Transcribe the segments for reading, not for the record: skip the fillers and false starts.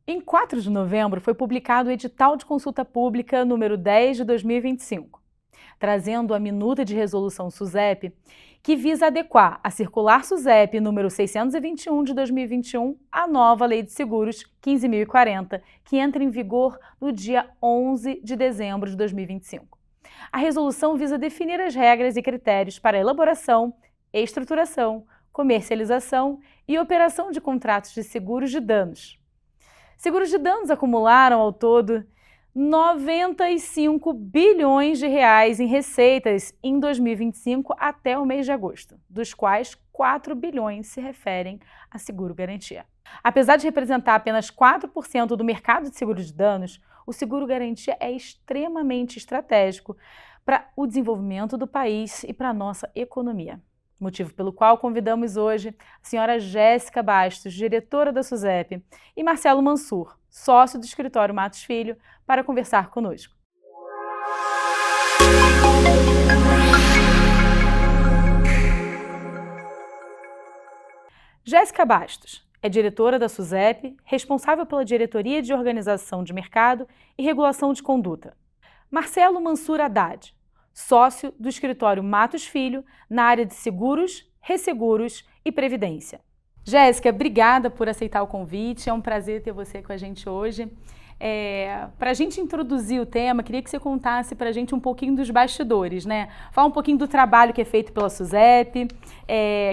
Em 4 de novembro, foi publicado o edital de consulta pública número 10 de 2025, trazendo a minuta de resolução SUSEP, que visa adequar a circular SUSEP número 621 de 2021 à nova Lei de Seguros 15.040, que entra em vigor no dia 11 de dezembro de 2025. A resolução visa definir as regras e critérios para a elaboração, estruturação, comercialização e operação de contratos de seguros de danos. Seguros de danos acumularam ao todo 95 bilhões de reais em receitas em 2025 até o mês de agosto, dos quais 4 bilhões se referem a seguro-garantia. Apesar de representar apenas 4% do mercado de seguros de danos, o seguro-garantia é extremamente estratégico para o desenvolvimento do país e para a nossa economia. Motivo pelo qual convidamos hoje a senhora Jéssica Bastos, diretora da SUSEP, e Marcelo Mansur, sócio do escritório Matos Filho, para conversar conosco. Jéssica Bastos é diretora da SUSEP, responsável pela Diretoria de Organização de Mercado e Regulação de Conduta. Marcelo Mansur Haddad, sócio do escritório Matos Filho, na área de seguros, resseguros e previdência. Jéssica, obrigada por aceitar o convite, é um prazer ter você com a gente hoje. Para a gente introduzir o tema, queria que você contasse para a gente um pouquinho dos bastidores, né? Fala um pouquinho do trabalho que é feito pela SUSEP.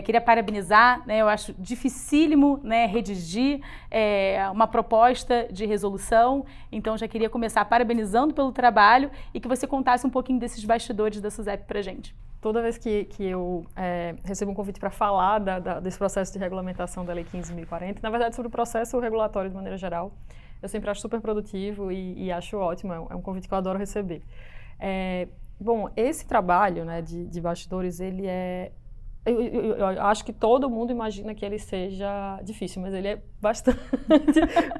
Queria parabenizar, né? Eu acho dificílimo, né, redigir uma proposta de resolução, então já queria começar parabenizando pelo trabalho e que você contasse um pouquinho desses bastidores da SUSEP para a gente. Toda vez que eu recebo um convite para falar desse processo de regulamentação da Lei 15.040, na verdade sobre o processo regulatório de maneira geral, eu sempre acho super produtivo e acho ótimo, é um convite que eu adoro receber. Bom, esse trabalho, né, de bastidores, ele é... Eu acho que todo mundo imagina que ele seja difícil, mas ele é bastante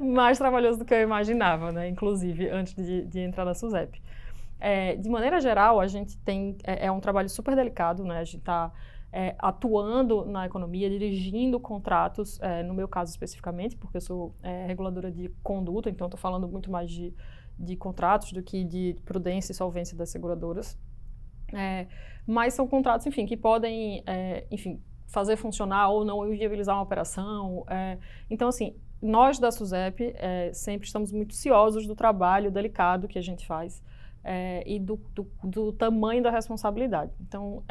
mais trabalhoso do que eu imaginava, né, inclusive antes de entrar na SUSEP. De maneira geral, a gente tem... É um trabalho super delicado, né, a gente está atuando na economia, dirigindo contratos, no meu caso especificamente, porque eu sou reguladora de conduta, então estou falando muito mais de contratos do que de prudência e solvência das seguradoras. Mas são contratos, enfim, que podem, enfim, fazer funcionar ou não inviabilizar uma operação. Então, assim, nós da SUSEP sempre estamos muito ciosos do trabalho delicado que a gente faz e do tamanho da responsabilidade. Então,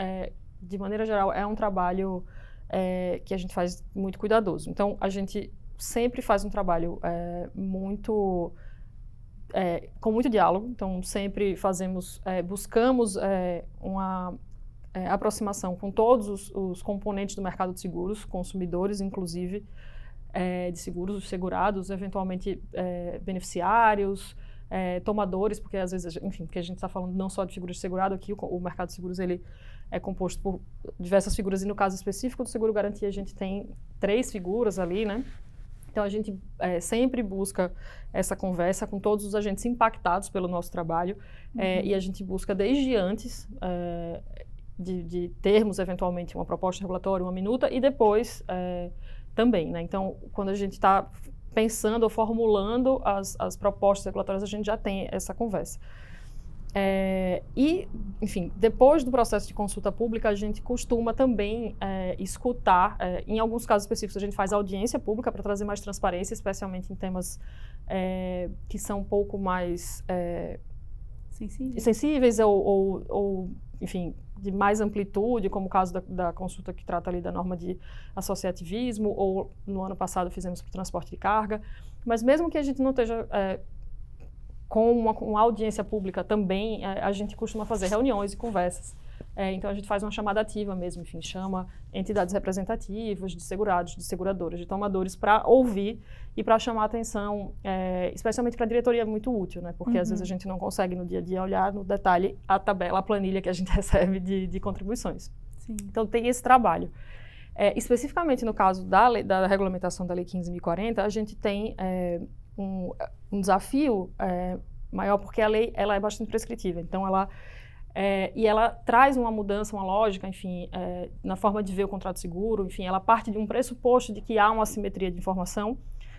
de maneira geral, é um trabalho que a gente faz muito cuidadoso. Então, a gente sempre faz um trabalho com muito diálogo. Então, sempre buscamos uma aproximação com todos os componentes do mercado de seguros, consumidores, inclusive, de seguros, os segurados, eventualmente beneficiários, tomadores, porque às vezes, enfim, porque a gente está falando não só de figuras de segurado, aqui o mercado de seguros ele é composto por diversas figuras e no caso específico do seguro-garantia a gente tem 3 figuras ali, né? Então a gente sempre busca essa conversa com todos os agentes impactados pelo nosso trabalho e a gente busca desde antes de termos eventualmente uma proposta regulatória, uma minuta e depois também, né? Então quando a gente está pensando ou formulando as propostas regulatórias, a gente já tem essa conversa. E, enfim, depois do processo de consulta pública, a gente costuma também escutar, em alguns casos específicos, a gente faz audiência pública para trazer mais transparência, especialmente em temas que são um pouco mais sensíveis ou, enfim, de mais amplitude, como o caso da consulta que trata ali da norma de associativismo, ou no ano passado fizemos para o transporte de carga. Mas mesmo que a gente não esteja com uma audiência pública também, a gente costuma fazer reuniões e conversas. Então a gente faz uma chamada ativa mesmo, enfim, chama entidades representativas de segurados, de seguradoras, de tomadores para ouvir e para chamar atenção, especialmente para a diretoria é muito útil, né? Porque às vezes a gente não consegue no dia a dia olhar no detalhe a tabela, a planilha que a gente recebe de contribuições. Sim. Então tem esse trabalho. Especificamente no caso da regulamentação da Lei 15.040, a gente tem um desafio maior porque a lei ela é bastante prescritiva, então ela traz uma mudança, uma lógica, enfim, na forma de ver o contrato seguro, enfim, ela parte de um pressuposto de que há uma assimetria de informação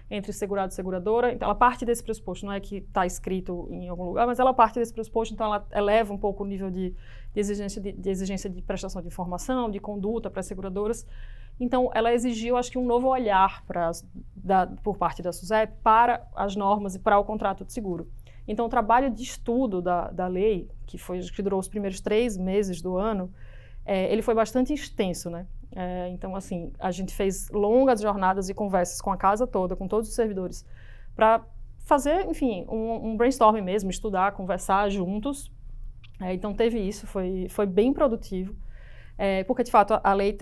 entre segurado e seguradora. Então, ela parte desse pressuposto, não é que está escrito em algum lugar, mas ela parte desse pressuposto, então ela eleva um pouco o nível de exigência de prestação de informação, de conduta para as seguradoras. Então, ela exigiu, acho que, um novo olhar por parte da SUSEP para as normas e para o contrato de seguro. Então, o trabalho de estudo da lei, que durou os primeiros 3 meses do ano, ele foi bastante extenso, né? Então, assim, a gente fez longas jornadas e conversas com a casa toda, com todos os servidores, para fazer, enfim, um brainstorming mesmo, estudar, conversar juntos. Então, teve isso, foi bem produtivo, porque, de fato, a lei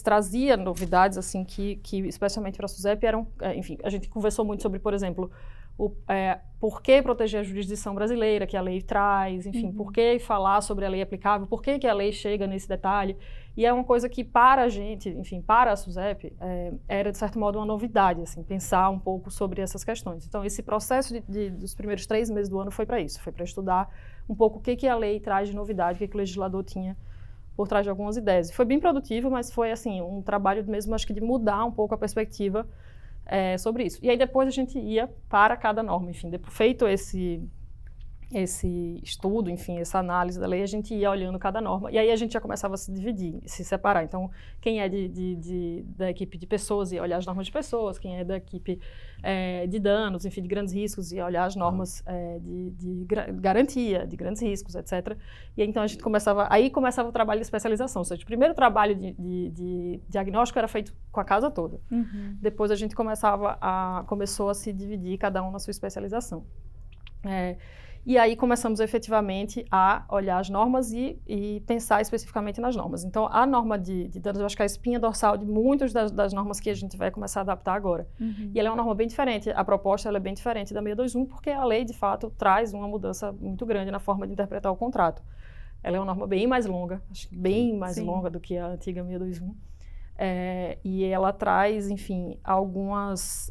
trazia novidades, assim, que especialmente para a SUSEP, enfim, a gente conversou muito sobre, por exemplo, por que proteger a jurisdição brasileira que a lei traz, enfim, por que falar sobre a lei aplicável, por que a lei chega nesse detalhe. E é uma coisa que para a gente, enfim, para a SUSEP, era de certo modo uma novidade, assim, pensar um pouco sobre essas questões. Então, esse processo dos primeiros 3 meses do ano foi para isso, foi para estudar um pouco o que a lei traz de novidade, o que o legislador tinha por trás de algumas ideias. E foi bem produtivo, mas foi, assim, um trabalho mesmo, acho que de mudar um pouco a perspectiva sobre isso. E aí depois a gente ia para cada norma, enfim, feito esse estudo, enfim, essa análise da lei, a gente ia olhando cada norma, e aí a gente já começava a se dividir, se separar. Então, quem é da equipe de pessoas ia olhar as normas de pessoas, quem é da equipe de danos, enfim, de grandes riscos, ia olhar as normas de garantia, de grandes riscos, etc. E aí, então a gente começava o trabalho de especialização, ou seja, o primeiro trabalho de diagnóstico era feito com a casa toda. Depois a gente começou a se dividir, cada um na sua especialização. E aí começamos efetivamente a olhar as normas e pensar especificamente nas normas. Então, a norma de danos, eu acho que é a espinha dorsal de muitas das normas que a gente vai começar a adaptar agora. E ela é uma norma bem diferente, a proposta ela é bem diferente da 621, porque a lei, de fato, traz uma mudança muito grande na forma de interpretar o contrato. Ela é uma norma bem mais longa, acho que bem mais longa do que a antiga 621. E ela traz, enfim, algumas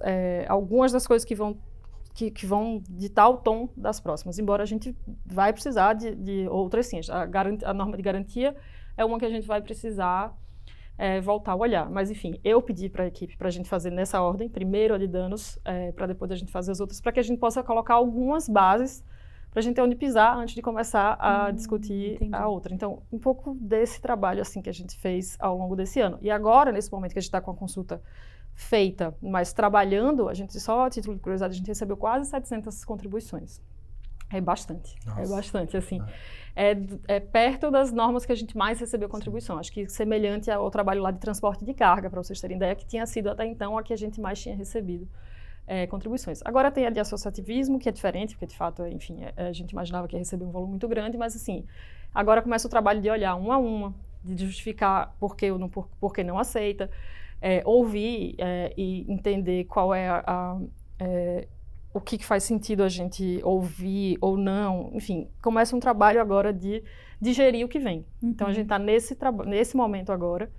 das coisas que vão ditar o tom das próximas, embora a gente vai precisar de outras sim. A norma de garantia é uma que a gente vai precisar voltar a olhar. Mas, enfim, eu pedi para a equipe para a gente fazer nessa ordem, primeiro a de danos, para depois a gente fazer as outras, para que a gente possa colocar algumas bases para a gente ter onde pisar antes de começar a discutir a outra. Então, um pouco desse trabalho assim que a gente fez ao longo desse ano. E agora, nesse momento que a gente está com a consulta feita, mas trabalhando, a gente, só a título de curiosidade, a gente recebeu quase 700 contribuições. É bastante, assim. É perto das normas que a gente mais recebeu contribuição. Acho que semelhante ao trabalho lá de transporte de carga, para vocês terem ideia, que tinha sido até então a que a gente mais tinha recebido contribuições. Agora tem a de associativismo, que é diferente, porque de fato, enfim, a gente imaginava que ia receber um volume muito grande, mas assim, agora começa o trabalho de olhar uma a uma, de justificar por que não aceita, ouvir e entender qual é o que faz sentido a gente ouvir ou não. Enfim, começa um trabalho agora de digerir o que vem. Então, a gente está nesse momento agora.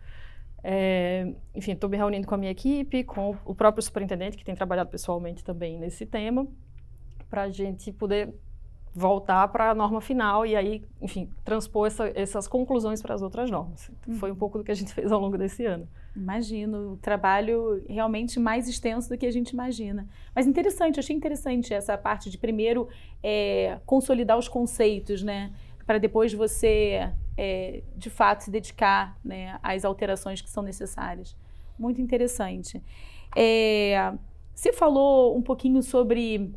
Enfim, estou me reunindo com a minha equipe, com o próprio superintendente, que tem trabalhado pessoalmente também nesse tema, para a gente poder voltar para a norma final e aí, enfim, transpor essas conclusões para as outras normas. Foi um pouco do que a gente fez ao longo desse ano. Imagino, o trabalho realmente mais extenso do que a gente imagina. Mas interessante, achei interessante essa parte de primeiro consolidar os conceitos, né? Para depois você, de fato, se dedicar, né, às alterações que são necessárias. Muito interessante. Você falou um pouquinho sobre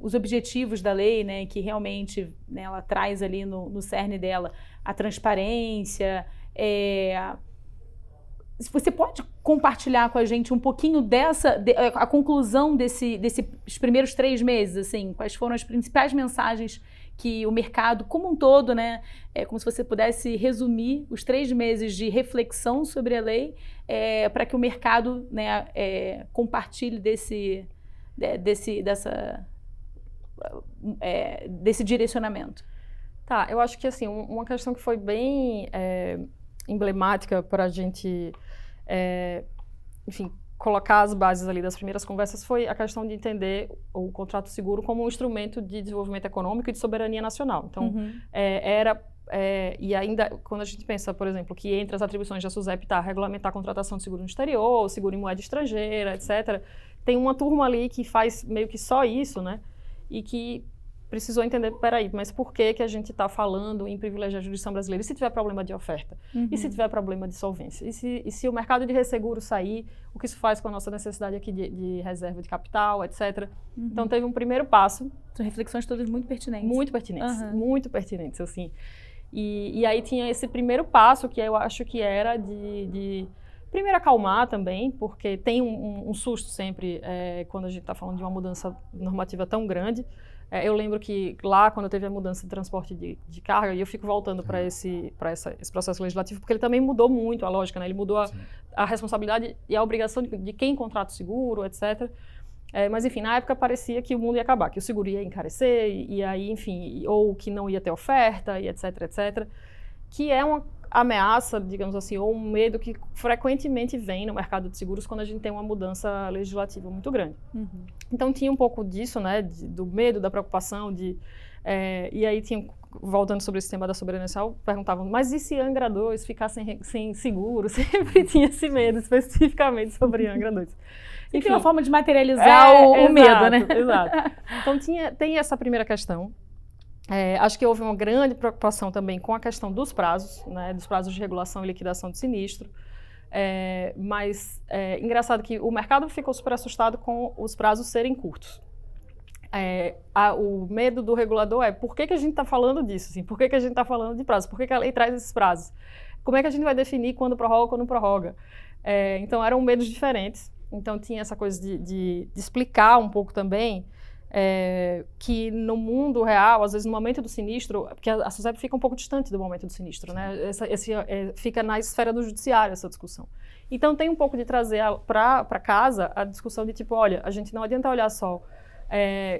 os objetivos da lei, né, que realmente, né, ela traz ali no cerne dela a transparência. Você pode compartilhar com a gente um pouquinho a conclusão desses primeiros 3 meses, assim, quais foram as principais mensagens que o mercado como um todo, né, como se você pudesse resumir os 3 meses de reflexão sobre a lei, para que o mercado, né, compartilhe desse direcionamento. Tá, eu acho que assim, uma questão que foi bem emblemática para a gente, enfim, colocar as bases ali das primeiras conversas foi a questão de entender o contrato seguro como um instrumento de desenvolvimento econômico e de soberania nacional. Então, e ainda, quando a gente pensa, por exemplo, que entre as atribuições da SUSEP está regulamentar a contratação de seguro no exterior, seguro em moeda estrangeira, etc., tem uma turma ali que faz meio que só isso, né? E que precisou entender, peraí, mas por que a gente está falando em privilegiar a jurisdição brasileira? E se tiver problema de oferta? E se tiver problema de solvência? E se o mercado de resseguro sair, o que isso faz com a nossa necessidade aqui de reserva de capital, etc. Então, teve um primeiro passo. São reflexões todas muito pertinentes. Muito pertinentes, assim. E aí tinha esse primeiro passo, que eu acho que era de primeiro acalmar também, porque tem um susto sempre quando a gente está falando de uma mudança normativa tão grande. Eu lembro que lá, quando teve a mudança de transporte de carga, e eu fico voltando para esse processo legislativo, porque ele também mudou muito a lógica, né? Ele mudou a responsabilidade e a obrigação de quem contrata o seguro, etc. Mas, enfim, na época parecia que o mundo ia acabar, que o seguro ia encarecer, e aí, enfim, ou que não ia ter oferta, e etc, etc. Que é uma ameaça, digamos assim, ou um medo que frequentemente vem no mercado de seguros quando a gente tem uma mudança legislativa muito grande. Então tinha um pouco disso, né, do medo, da preocupação, e aí tinha, voltando sobre esse tema da soberania nacional, perguntavam, mas e se Angra 2 ficar sem seguro? Sempre tinha esse medo, especificamente sobre Angra 2. Enfim, tem uma forma de materializar o medo, né? Exato. Então tem essa primeira questão. Acho que houve uma grande preocupação também com a questão dos prazos, né, dos prazos de regulação e liquidação de sinistro. Mas engraçado que o mercado ficou super assustado com os prazos serem curtos. O medo do regulador por que a gente está falando disso? Assim? Por que a gente está falando de prazos? Por que a lei traz esses prazos? Como é que a gente vai definir quando prorroga ou quando não prorroga? Então eram medos diferentes. Então tinha essa coisa de explicar um pouco também que no mundo real, às vezes no momento do sinistro, porque a SUSEP fica um pouco distante do momento do sinistro, né? Fica na esfera do judiciário essa discussão. Então tem um pouco de trazer para casa a discussão de tipo, olha, a gente não adianta olhar só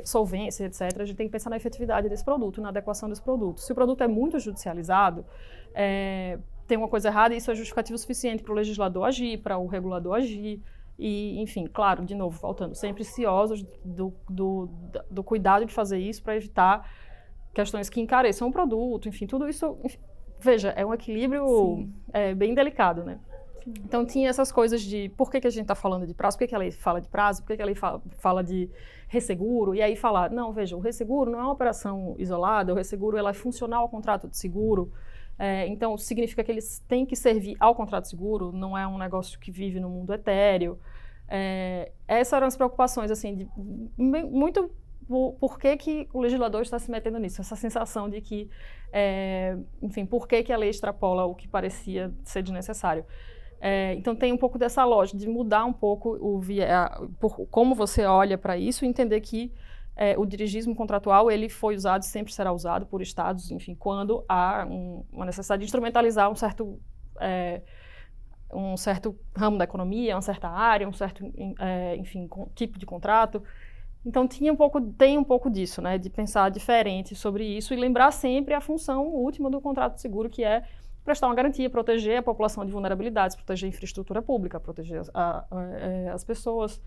solvência, etc. A gente tem que pensar na efetividade desse produto, na adequação desse produto. Se o produto é muito judicializado, tem uma coisa errada e isso é justificativo suficiente para o legislador agir, para o regulador agir. E, enfim, claro, de novo, voltando, sempre ciosos do cuidado de fazer isso para evitar questões que encareçam o produto, enfim, tudo isso, enfim, veja, é um equilíbrio bem delicado, né? Sim. Então tinha essas coisas de por que a gente está falando de prazo, por que a lei fala de prazo, por que a lei fala de resseguro, e aí falar, não, veja, o resseguro não é uma operação isolada, o resseguro ela é funcional ao contrato de seguro, então significa que eles têm que servir ao contrato de seguro, não é um negócio que vive no mundo etéreo. Essas eram as preocupações, assim, muito por que o legislador está se metendo nisso, essa sensação de que, enfim, por que a lei extrapola o que parecia ser desnecessário. Então tem um pouco dessa lógica de mudar um pouco como você olha para isso e entender que o dirigismo contratual ele foi usado e sempre será usado por estados, enfim, quando há uma necessidade de instrumentalizar um certo ramo da economia, uma certa área, um certo, enfim, tipo de contrato. Então tem um pouco disso, né, de pensar diferente sobre isso e lembrar sempre a função última do contrato de seguro, que é prestar uma garantia, proteger a população de vulnerabilidades, proteger a infraestrutura pública, proteger as pessoas.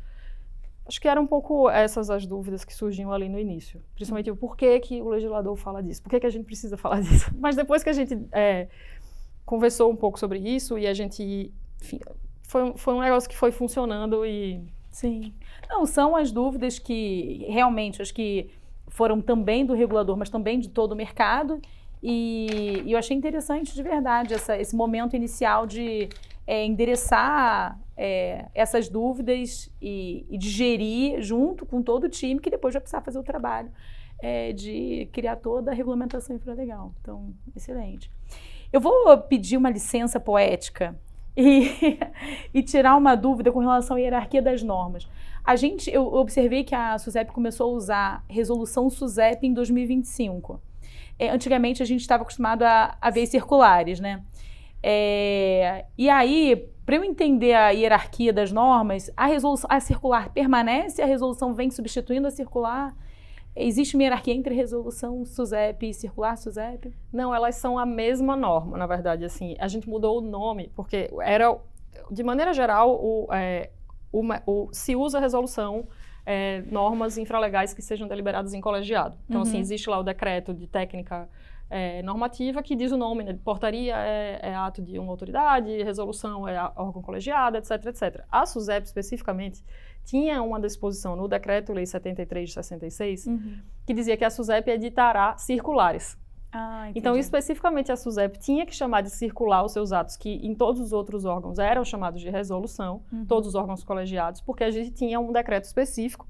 Acho que eram um pouco essas as dúvidas que surgiam ali no início. Principalmente o porquê que o legislador fala disso, por que a gente precisa falar disso. Mas depois que a gente conversou um pouco sobre isso e a gente, enfim, foi um negócio que foi funcionando e... Sim. Não, são as dúvidas que realmente, acho que foram também do regulador, mas também de todo o mercado. E eu achei interessante de verdade esse momento inicial de endereçar essas dúvidas e digerir junto com todo o time que depois vai precisar fazer o trabalho de criar toda a regulamentação infralegal. Então, excelente. Eu vou pedir uma licença poética e tirar uma dúvida com relação à hierarquia das normas. Eu observei que a SUSEP começou a usar resolução SUSEP em 2025. Antigamente a gente estava acostumado a ver circulares, né? E aí, para eu entender a hierarquia das normas, a circular permanece, a resolução vem substituindo a circular? Existe uma hierarquia entre resolução SUSEP e circular SUSEP? Não, elas são a mesma norma, na verdade. Assim, a gente mudou o nome, porque de maneira geral, se usa a resolução normas infralegais que sejam deliberadas em colegiado. Então, assim, existe lá o decreto de técnica normativa que diz o nome, né? Portaria é ato de uma autoridade, resolução é órgão colegiado, etc, etc. A SUSEP, especificamente, tinha uma disposição no Decreto-Lei 73 de 66, que dizia que a SUSEP editará circulares. Então, especificamente, a SUSEP tinha que chamar de circular os seus atos, que em todos os outros órgãos eram chamados de resolução, todos os órgãos colegiados, porque a gente tinha um decreto específico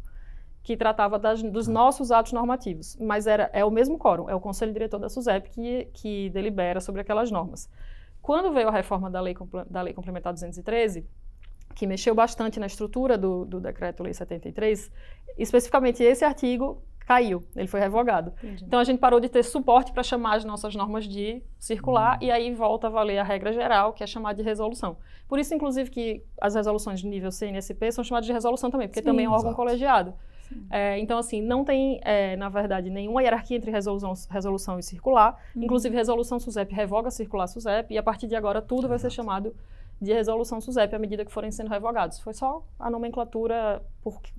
que tratava dos nossos atos normativos. Mas é o mesmo quórum, é o Conselho Diretor da SUSEP que delibera sobre aquelas normas. Quando veio a reforma da Lei Complementar 213, que mexeu bastante na estrutura do Decreto-Lei 73, especificamente esse artigo caiu, ele foi revogado. Entendi. Então, a gente parou de ter suporte para chamar as nossas normas de circular e aí volta a valer a regra geral, que é chamar de resolução. Por isso, inclusive, que as resoluções de nível CNSP são chamadas de resolução também, porque também é um órgão colegiado. Então, assim, não tem, na verdade, nenhuma hierarquia entre resolução e circular. Inclusive, resolução SUSEP revoga circular SUSEP e, a partir de agora, tudo vai ser chamado de resolução SUSEP à medida que forem sendo revogados. Foi só a nomenclatura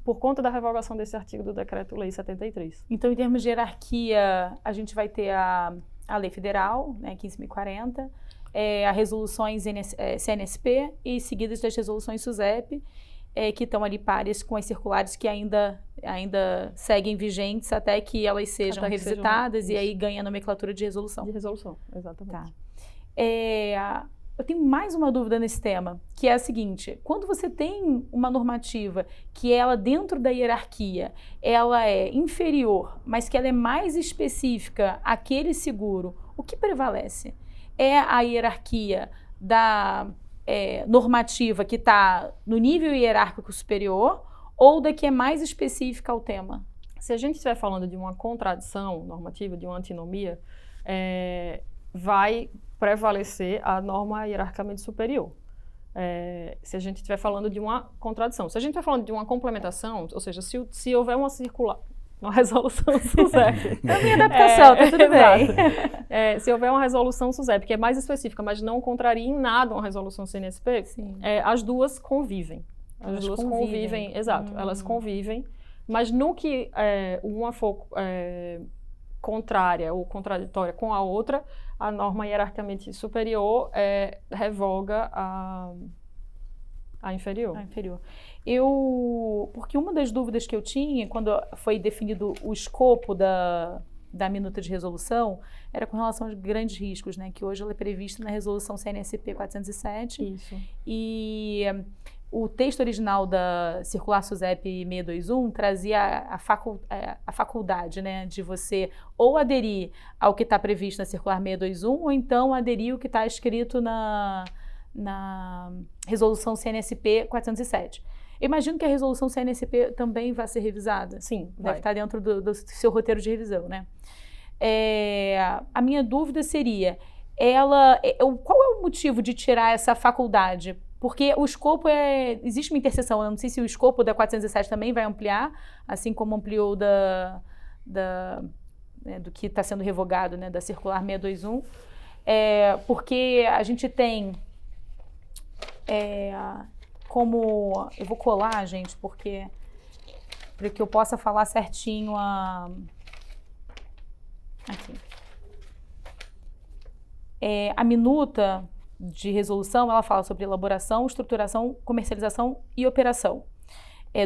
por conta da revogação desse artigo do Decreto-Lei 73. Então, em termos de hierarquia, a gente vai ter a Lei Federal, né, 15.040, as resoluções CNSP e seguidas das resoluções SUSEP, que estão ali pares com as circulares que ainda seguem vigentes até que elas sejam revisitadas e aí ganha a nomenclatura de resolução. De resolução, exatamente. Tá. Eu tenho mais uma dúvida nesse tema, que é a seguinte: quando você tem uma normativa que ela, dentro da hierarquia, ela é inferior, mas que ela é mais específica àquele seguro, o que prevalece? É a hierarquia da normativa que está no nível hierárquico superior ou da que é mais específica ao tema? Se a gente estiver falando de uma contradição normativa, de uma antinomia, vai prevalecer a norma hierarquicamente superior. Se a gente estiver falando de uma contradição. Se a gente estiver falando de uma complementação, ou seja, se houver uma resolução SUSEP. É a minha adaptação, tá tudo bem. Se houver uma resolução SUSEP que é mais específica, mas não contraria em nada uma resolução CNSP, as duas convivem. As duas convivem, exato. Elas convivem, mas no que uma for contrária ou contraditória com a outra, a norma hierarquicamente superior revoga a inferior. Porque uma das dúvidas que eu tinha, quando foi definido o escopo da minuta de resolução, era com relação aos grandes riscos, né? Que hoje ela é prevista na resolução CNSP 407. Isso. E o texto original da circular SUSEP 621 trazia a faculdade, né, de você ou aderir ao que está previsto na circular 621 ou então aderir ao que está escrito na resolução CNSP 407. Eu imagino que a resolução CNSP também vai ser revisada. Sim, deve estar dentro do seu roteiro de revisão, né? A minha dúvida seria, qual é o motivo de tirar essa faculdade? Porque o escopo existe uma interseção, eu não sei se o escopo da 407 também vai ampliar, assim como ampliou do que está sendo revogado, né, da circular 621, porque a gente tem como... Eu vou colar, gente, para que eu possa falar certinho aqui. A minuta de resolução, ela fala sobre elaboração, estruturação, comercialização e operação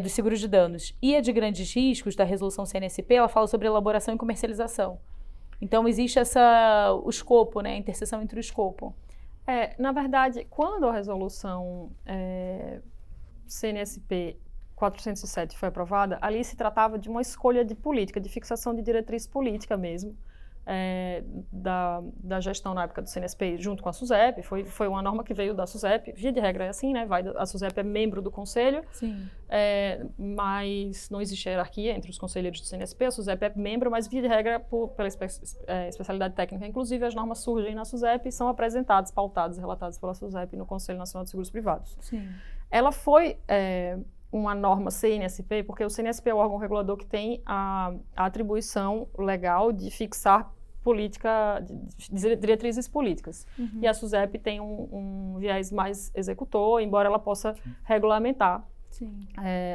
dos seguros de danos. E a de grandes riscos, da resolução CNSP, ela fala sobre elaboração e comercialização. Então, existe o escopo, né, a interseção entre o escopo. Na verdade, quando a resolução CNSP 407 foi aprovada, ali se tratava de uma escolha de política, de fixação de diretriz política mesmo, da gestão na época do CNSP junto com a SUSEP. Foi uma norma que veio da SUSEP, via de regra é assim, né? A SUSEP é membro do conselho, mas não existe hierarquia entre os conselheiros do CNSP, a SUSEP é membro, mas via de regra pela especialidade técnica. Inclusive as normas surgem na SUSEP e são apresentadas, pautadas, relatadas pela SUSEP no Conselho Nacional de Seguros Privados. Sim. Ela foi uma norma CNSP, porque o CNSP é o órgão regulador que tem a atribuição legal de fixar diretrizes políticas. E a SUSEP tem um viés mais executor, embora ela possa regulamentar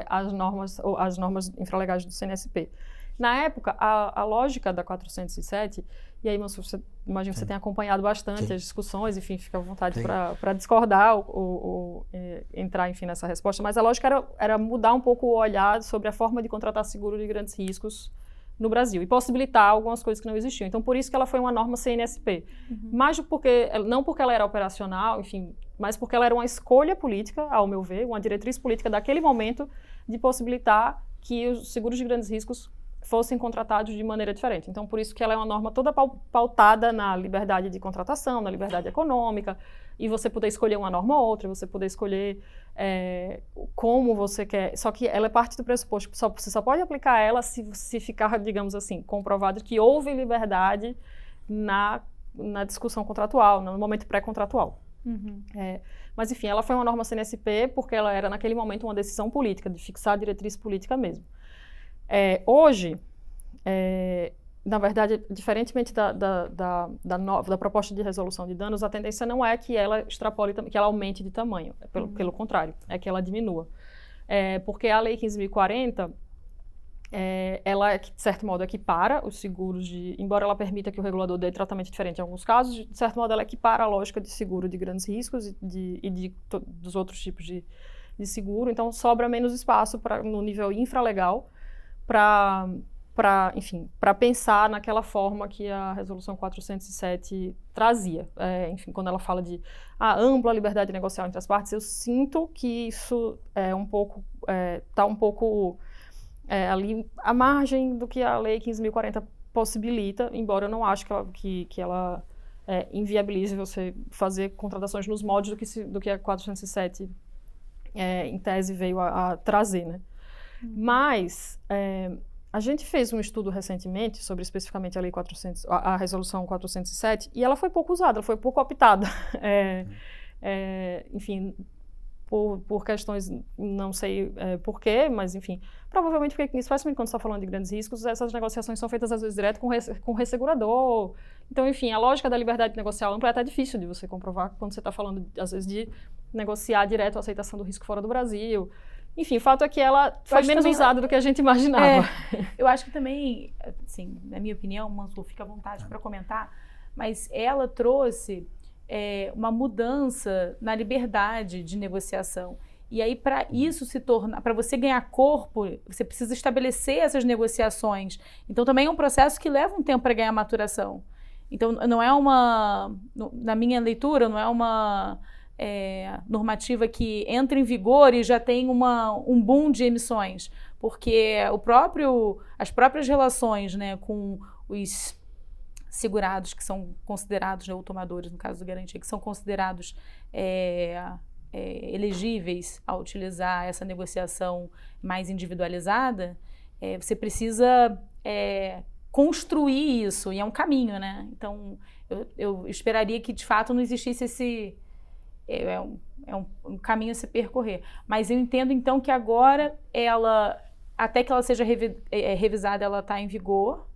as normas infralegais do CNSP. Na época, a lógica da 407, e aí, Mansur, imagino que você tenha acompanhado bastante as discussões, enfim, fica à vontade para discordar ou entrar, enfim, nessa resposta, mas a lógica era mudar um pouco o olhar sobre a forma de contratar seguro de grandes riscos no Brasil e possibilitar algumas coisas que não existiam. Então, por isso que ela foi uma norma CNSP. Mas não porque ela era operacional, enfim, mas porque ela era uma escolha política, ao meu ver, uma diretriz política daquele momento de possibilitar que os seguros de grandes riscos fossem contratados de maneira diferente. Então, por isso que ela é uma norma toda pautada na liberdade de contratação, na liberdade econômica, e você poder escolher uma norma ou outra, você poder escolher como você quer. Só que ela é parte do pressuposto que você só pode aplicar ela se ficar, digamos assim, comprovado que houve liberdade na discussão contratual, no momento pré-contratual. Mas, enfim, ela foi uma norma CNSP porque ela era, naquele momento, uma decisão política, de fixar a diretriz política mesmo. Hoje, na verdade, diferentemente da proposta de resolução de danos, a tendência não é que ela extrapole, que ela aumente de tamanho, pelo contrário, é que ela diminua. Porque a Lei 15.040, ela, de certo modo, equipara os seguros embora ela permita que o regulador dê tratamento diferente em alguns casos, de certo modo ela equipara a lógica de seguro de grandes riscos dos outros tipos de seguro, então sobra menos espaço no nível infralegal para pensar naquela forma que a Resolução 407 trazia. Enfim, quando ela fala de ampla liberdade negocial entre as partes, eu sinto que isso está um pouco ali à margem do que a Lei 15.040 possibilita, embora eu não acho que ela inviabilize você fazer contratações nos moldes do que a 407 em tese veio a trazer, né? Mas a gente fez um estudo recentemente sobre especificamente a Resolução 407 e ela foi pouco usada, ela foi pouco optada. Enfim, por questões, não sei porquê, mas enfim, provavelmente porque, especialmente quando você está falando de grandes riscos, essas negociações são feitas às vezes direto com o ressegurador. Então, enfim, a lógica da liberdade negocial ampla é até difícil de você comprovar quando você está falando, às vezes, de negociar direto a aceitação do risco fora do Brasil. Enfim, o fato é que ela foi menos usada do que a gente imaginava. Eu acho que também, assim, na minha opinião, Mansur, fica à vontade para comentar, mas ela trouxe uma mudança na liberdade de negociação. E aí, para isso se tornar, para você ganhar corpo, você precisa estabelecer essas negociações. Então, também é um processo que leva um tempo para ganhar maturação. Então, não é na minha leitura, não é uma normativa que entra em vigor e já tem um boom de emissões, porque as próprias relações, né, com os segurados que são considerados, né, ou tomadores, no caso do garantia, que são considerados elegíveis a utilizar essa negociação mais individualizada, você precisa construir isso, e é um caminho, né? Então, eu esperaria que, de fato, não existisse esse... um caminho a se percorrer. Mas eu entendo, então, que agora até que ela seja revisada, ela está em vigor.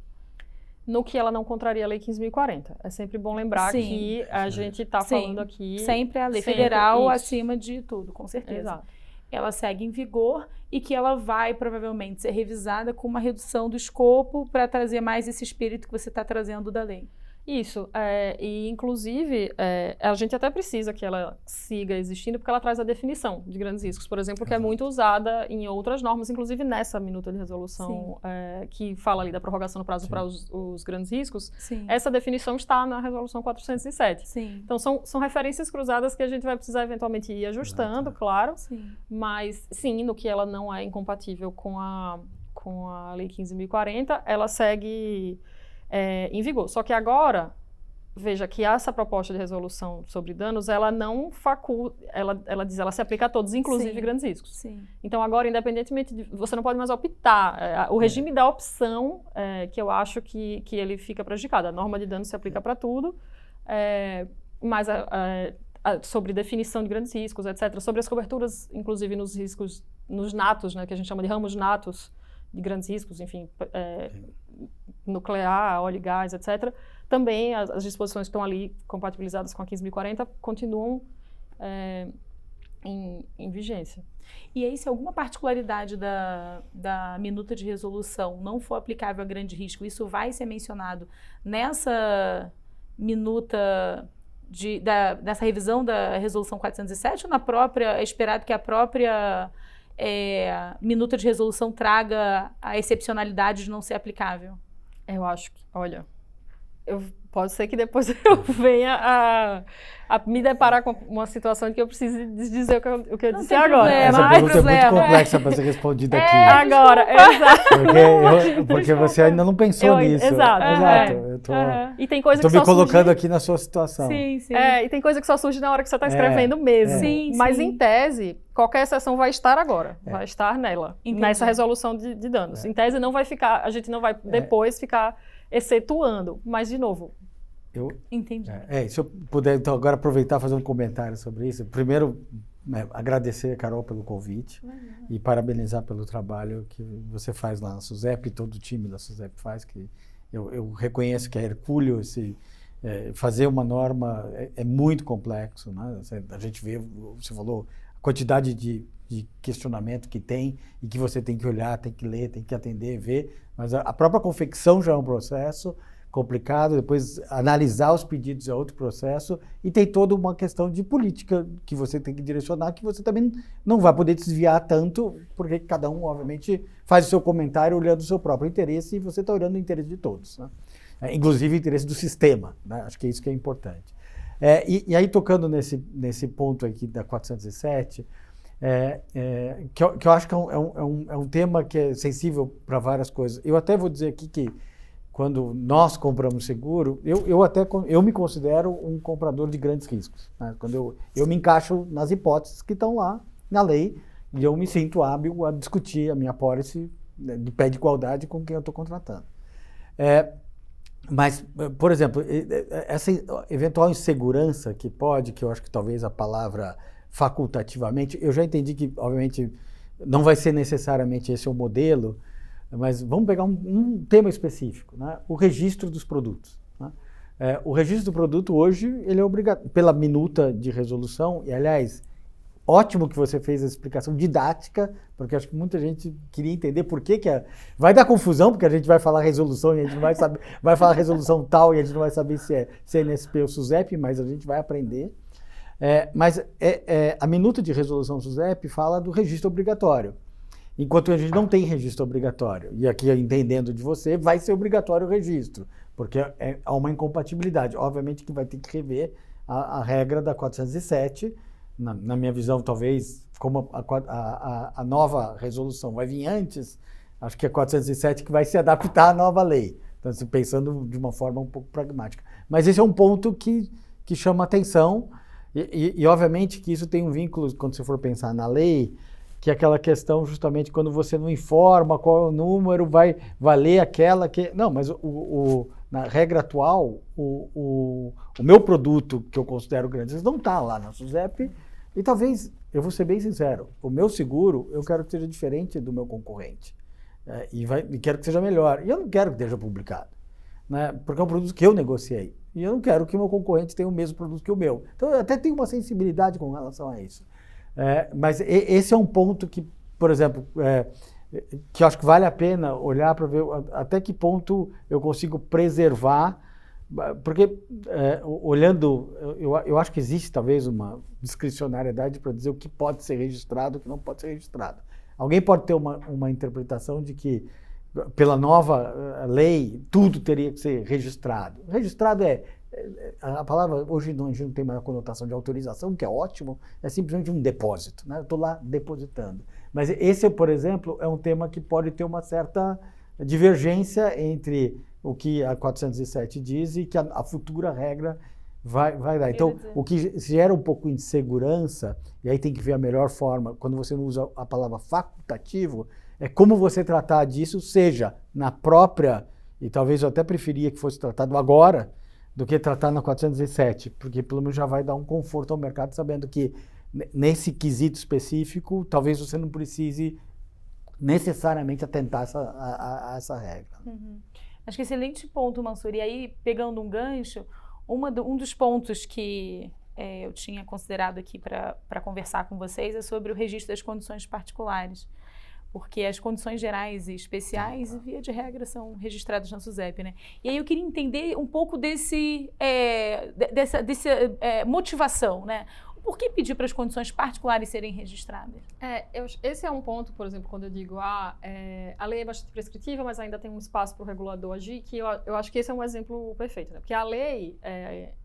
No que ela não contraria a Lei 15.040. É sempre bom lembrar que a gente está falando aqui... Sempre a lei federal acima de tudo, com certeza. Exato. Ela segue em vigor e que ela vai, provavelmente, ser revisada com uma redução do escopo para trazer mais esse espírito que você está trazendo da lei. Isso, e inclusive a gente até precisa que ela siga existindo porque ela traz a definição de grandes riscos, por exemplo, que é muito usada em outras normas, inclusive nessa minuta de resolução que fala ali da prorrogação no prazo para os grandes riscos. Sim. Essa definição está na resolução 407. Sim. Então são referências cruzadas que a gente vai precisar eventualmente ir ajustando, claro, mas sim, no que ela não é incompatível com a Lei 15.040, ela segue... em vigor. Só que agora, veja que essa proposta de resolução sobre danos, ela não ela se aplica a todos, inclusive grandes riscos. Sim. Então agora, independentemente você não pode mais optar. O regime da opção, que eu acho que ele fica prejudicado. A norma de danos se aplica para tudo, mas sobre definição de grandes riscos, etc., sobre as coberturas, inclusive nos riscos, nos natos, né, que a gente chama de ramos natos de grandes riscos, enfim, nuclear, óleo e gás, etc. Também as disposições que estão ali compatibilizadas com a 15.040 continuam em vigência. E aí, se alguma particularidade da minuta de resolução não for aplicável a grande risco, isso vai ser mencionado nessa minuta dessa revisão da resolução 407 ou na própria, é esperado que a própria minuta de resolução traga a excepcionalidade de não ser aplicável? Eu acho que, olha, pode ser que depois eu venha a me deparar com uma situação de que eu precise dizer o que eu disse agora. Essa pergunta é muito complexa para ser respondida aqui. Agora, exato. Porque você ainda não pensou nisso. Exato. E tem coisa que só me colocando aqui na sua situação. Sim. E tem coisa que só surge na hora que você está escrevendo mesmo. Mas em tese, qualquer exceção vai estar agora. Vai estar nela. Entendi. Nessa resolução de danos. Em tese não vai ficar, a gente não vai depois ficar excetuando. Mas, de novo, entendi. Se eu puder, então, agora aproveitar e fazer um comentário sobre isso. Primeiro, agradecer a Carol pelo convite e parabenizar pelo trabalho que você faz lá na SUSEP e todo o time da SUSEP faz, que eu reconheço que é hercúleo fazer uma norma é muito complexo, né? A gente vê, você falou, a quantidade de questionamento que tem e que você tem que olhar, tem que ler, tem que atender, ver, mas a própria confecção já é um processo complicado, depois analisar os pedidos é outro processo e tem toda uma questão de política que você tem que direcionar, que você também não vai poder desviar tanto, porque cada um, obviamente, faz o seu comentário olhando o seu próprio interesse e você está olhando o interesse de todos, né? Inclusive o interesse do sistema, né? Acho que é isso que é importante. E aí, tocando nesse ponto aqui da 407, que eu acho que é um tema que é sensível para várias coisas. Eu até vou dizer aqui que quando nós compramos seguro, eu me considero um comprador de grandes riscos, né? Quando eu me encaixo nas hipóteses que estão lá na lei e eu me sinto hábil a discutir a minha apólice de pé de igualdade com quem eu estou contratando. Mas, por exemplo, essa eventual insegurança que eu acho que talvez a palavra facultativamente, eu já entendi que, obviamente, não vai ser necessariamente esse o modelo, mas vamos pegar um tema específico, né? O registro dos produtos, né? O registro do produto hoje, ele é obrigatório, pela minuta de resolução, e aliás, ótimo que você fez a explicação didática, porque acho que muita gente queria entender por que vai dar confusão, porque a gente vai falar resolução e a gente não vai saber, vai falar resolução tal e a gente não vai saber se é CNSP ou SUSEP, mas a gente vai aprender. Mas a minuta de resolução SUSEP fala do registro obrigatório. Enquanto a gente não tem registro obrigatório, e aqui entendendo de você, vai ser obrigatório o registro, porque há uma incompatibilidade. Obviamente que vai ter que rever a regra da 407, na minha visão, talvez, como a nova resolução vai vir antes, acho que a 407 que vai se adaptar à nova lei. Então, pensando de uma forma um pouco pragmática. Mas esse é um ponto que chama atenção, e obviamente que isso tem um vínculo, quando você for pensar na lei, que é aquela questão justamente quando você não informa qual é o número, vai valer aquela que... Não, mas na regra atual, o meu produto, que eu considero grande, não está lá na SUSEP, e talvez, eu vou ser bem sincero, o meu seguro, eu quero que seja diferente do meu concorrente, e quero que seja melhor, e eu não quero que esteja publicado, né? Porque é um produto que eu negociei, e eu não quero que o meu concorrente tenha o mesmo produto que o meu. Então, eu até tenho uma sensibilidade com relação a isso. Mas esse é um ponto que, por exemplo, que eu acho que vale a pena olhar para ver até que ponto eu consigo preservar, porque olhando, eu acho que existe talvez uma discricionariedade para dizer o que pode ser registrado e o que não pode ser registrado. Alguém pode ter uma interpretação de que, pela nova lei, tudo teria que ser registrado. Registrado a palavra hoje a gente não tem mais a conotação de autorização, que é ótimo, é simplesmente um depósito, né? Eu estou lá depositando. Mas esse, por exemplo, é um tema que pode ter uma certa divergência entre o que a 407 diz e que a futura regra vai dar. Então, o que gera um pouco de insegurança, e aí tem que ver a melhor forma, quando você não usa a palavra facultativo, é como você tratar disso, seja na própria, e talvez eu até preferia que fosse tratado agora, do que tratar na 407, porque pelo menos já vai dar um conforto ao mercado, sabendo que nesse quesito específico, talvez você não precise necessariamente atentar a essa regra. Uhum. Acho que excelente ponto, Mansur. E aí, pegando um gancho, um dos pontos que eu tinha considerado aqui para conversar com vocês é sobre o registro das condições particulares. Porque as condições gerais e especiais, via de regra, são registradas na SUSEP, né? E aí eu queria entender um pouco dessa motivação, né? Por que pedir para as condições particulares serem registradas? Esse é um ponto, por exemplo, quando eu digo a lei é bastante prescritiva, mas ainda tem um espaço para o regulador agir, que eu acho que esse é um exemplo perfeito, né? Porque a lei,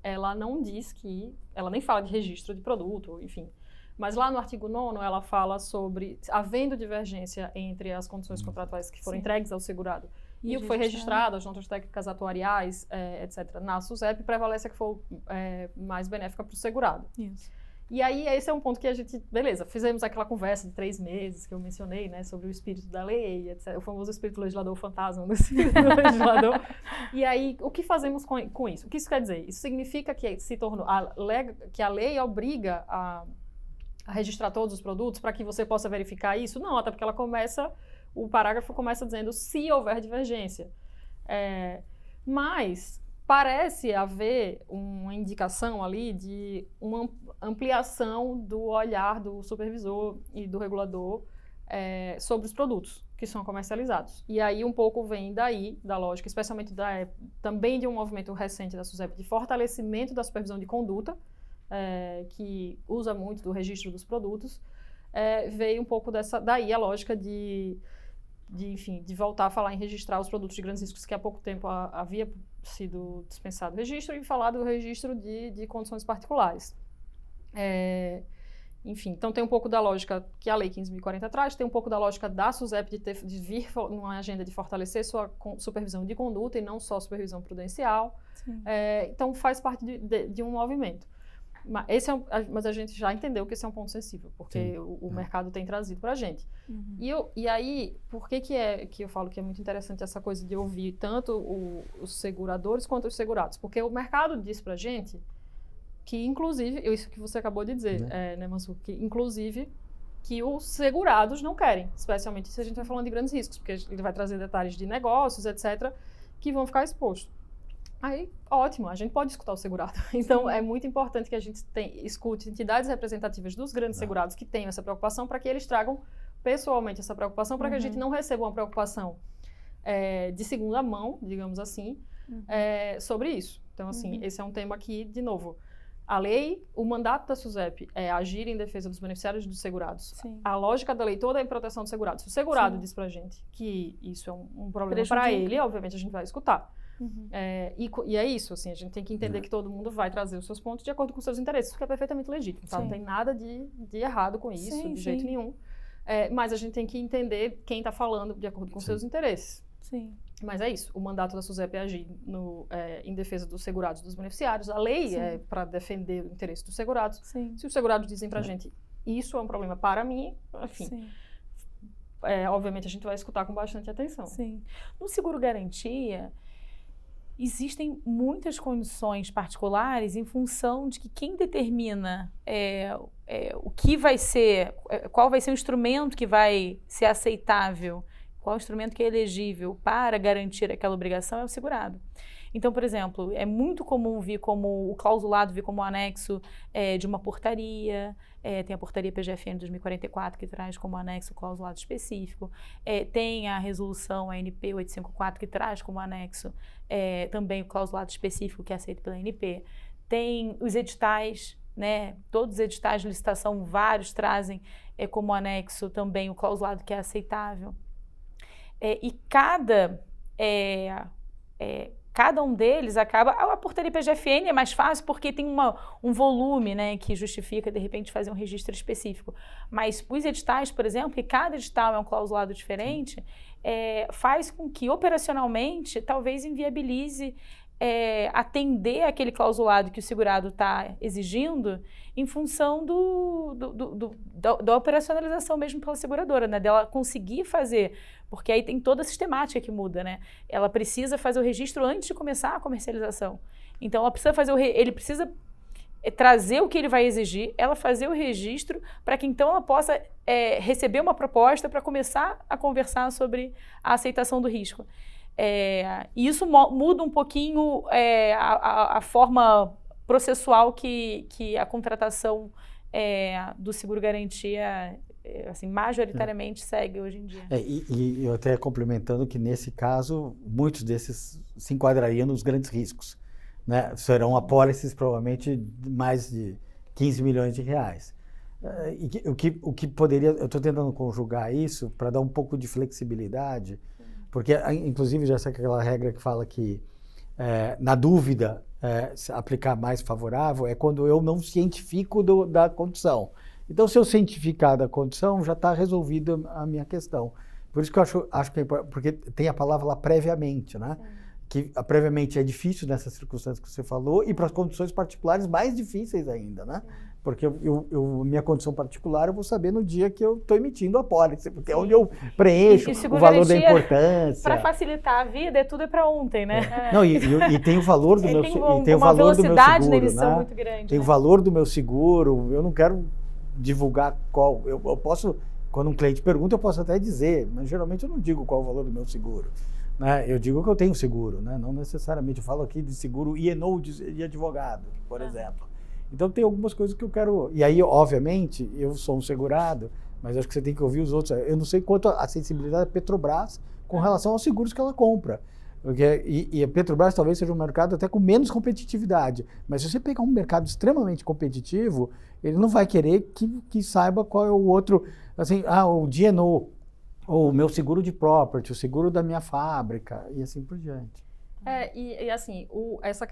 ela não diz que, ela nem fala de registro de produto, enfim. Mas lá no artigo 9º, ela fala sobre, havendo divergência entre as condições contratuais que foram entregues ao segurado e o que foi registrado, as notas técnicas atuariais, etc., na SUSEP, prevalece a que for mais benéfica para o segurado. Isso. E aí, esse é um ponto que a gente, beleza, fizemos aquela conversa de 3 meses que eu mencionei, né, sobre o espírito da lei, etc., o famoso espírito legislador fantasma do espírito legislador. E aí, o que fazemos com isso? O que isso quer dizer? Isso significa que que a lei obriga a registrar todos os produtos para que você possa verificar isso? Não, até porque o parágrafo começa dizendo se houver divergência. Mas parece haver uma indicação ali de uma ampliação do olhar do supervisor e do regulador sobre os produtos que são comercializados. E aí um pouco vem daí, da lógica, especialmente também de um movimento recente da SUSEP de fortalecimento da supervisão de conduta, que usa muito do registro dos produtos, veio um pouco daí a lógica de voltar a falar em registrar os produtos de grandes riscos, que há pouco tempo havia sido dispensado o registro, e falar do registro de condições particulares. Enfim, então tem um pouco da lógica que a Lei 15.040 traz, tem um pouco da lógica da SUSEP de vir numa agenda de fortalecer sua supervisão de conduta e não só supervisão prudencial. Então faz parte de um movimento. Mas a gente já entendeu que esse é um ponto sensível, porque o mercado tem trazido para a gente. E aí, por que eu falo que é muito interessante essa coisa de ouvir tanto os seguradores quanto os segurados? Porque o mercado diz para a gente que, inclusive, isso que você acabou de dizer, né, Mansur, que inclusive que os segurados não querem, especialmente se a gente vai falando de grandes riscos, porque ele vai trazer detalhes de negócios, etc., que vão ficar expostos. Aí, ótimo, a gente pode escutar o segurado. Então, é muito importante que a gente escute entidades representativas dos grandes segurados que tenham essa preocupação, para que eles tragam pessoalmente essa preocupação, para que a gente não receba uma preocupação de segunda mão, digamos assim, sobre isso. Então, assim, esse é um tema que, de novo, a lei, o mandato da SUSEP é agir em defesa dos beneficiários e dos segurados. Sim. A lógica da lei toda é em proteção dos segurados. Se o segurado diz pra gente que isso é um problema para ele, obviamente a gente vai escutar. E é isso, assim, a gente tem que entender que todo mundo vai trazer os seus pontos de acordo com os seus interesses, o que é perfeitamente legítimo, tá? Não tem nada de errado com isso, de jeito nenhum. Mas a gente tem que entender quem está falando de acordo com os seus interesses. Sim. Mas é isso, o mandato da SUSEP é agir em defesa dos segurados e dos beneficiários. A lei é para defender o interesse dos segurados. Sim. Se os segurados dizem para a gente, isso é um problema para mim, enfim, obviamente a gente vai escutar com bastante atenção. Sim. No seguro-garantia, existem muitas condições particulares em função de que quem determina o que vai ser, qual vai ser o instrumento que vai ser aceitável, qual instrumento que é elegível para garantir aquela obrigação é o segurado. Então, por exemplo, é muito comum vir como o clausulado, vir como anexo de uma portaria, tem a portaria PGFN 2044 que traz como anexo o clausulado específico, tem a resolução ANP 854 que traz como anexo também o clausulado específico que é aceito pela ANP, tem os editais, né? Todos os editais de licitação, vários trazem como anexo também o clausulado que é aceitável. E cada um deles acaba... A portaria PGFN é mais fácil porque tem um volume, né, que justifica, de repente, fazer um registro específico. Mas os editais, por exemplo, que cada edital é um clausulado diferente, faz com que, operacionalmente, talvez inviabilize atender aquele clausulado que o segurado está exigindo em função da operacionalização mesmo pela seguradora, né? Dela conseguir fazer, porque aí tem toda a sistemática que muda, né? Ela precisa fazer o registro antes de começar a comercialização. Então, ela precisa fazer ele precisa trazer o que ele vai exigir, ela fazer o registro para que então ela possa receber uma proposta para começar a conversar sobre a aceitação do risco. E isso muda um pouquinho a forma processual que a contratação do seguro-garantia assim, majoritariamente segue hoje em dia. E eu até complementando que, nesse caso, muitos desses se enquadrariam nos grandes riscos, né? Serão apólices provavelmente de mais de 15 milhões de reais. O que poderia... Eu estou tentando conjugar isso para dar um pouco de flexibilidade, porque, inclusive, já sei aquela regra que fala que, na dúvida, aplicar mais favorável é quando eu não cientifico da condição. Então, se eu cientificar da condição, já está resolvida a minha questão. Por isso que eu acho que é importante, porque tem a palavra lá previamente, né? Que previamente é difícil nessas circunstâncias que você falou, e para as condições particulares mais difíceis ainda, né? Porque minha condição particular eu vou saber no dia que eu estou emitindo a pólice, porque é onde eu preencho o valor da importância. Para facilitar a vida, tudo é para ontem, né? Não, e tem o valor do meu seguro, tem uma velocidade na emissão né? muito grande. Tem o valor do meu seguro, eu não quero divulgar qual, eu posso, quando um cliente pergunta, eu posso até dizer, mas geralmente eu não digo qual é o valor do meu seguro, né? Eu digo que eu tenho seguro, né? Não necessariamente, eu falo aqui de seguro E&O de advogado, por exemplo. Então tem algumas coisas que eu quero, e aí obviamente eu sou um segurado, mas acho que você tem que ouvir os outros, eu não sei quanto a sensibilidade da Petrobras com relação aos seguros que ela compra. E a Petrobras talvez seja um mercado até com menos competitividade, mas se você pegar um mercado extremamente competitivo, ele não vai querer que saiba qual é o outro, assim, o D&O, ou o meu seguro de property, o seguro da minha fábrica, e assim por diante. E assim,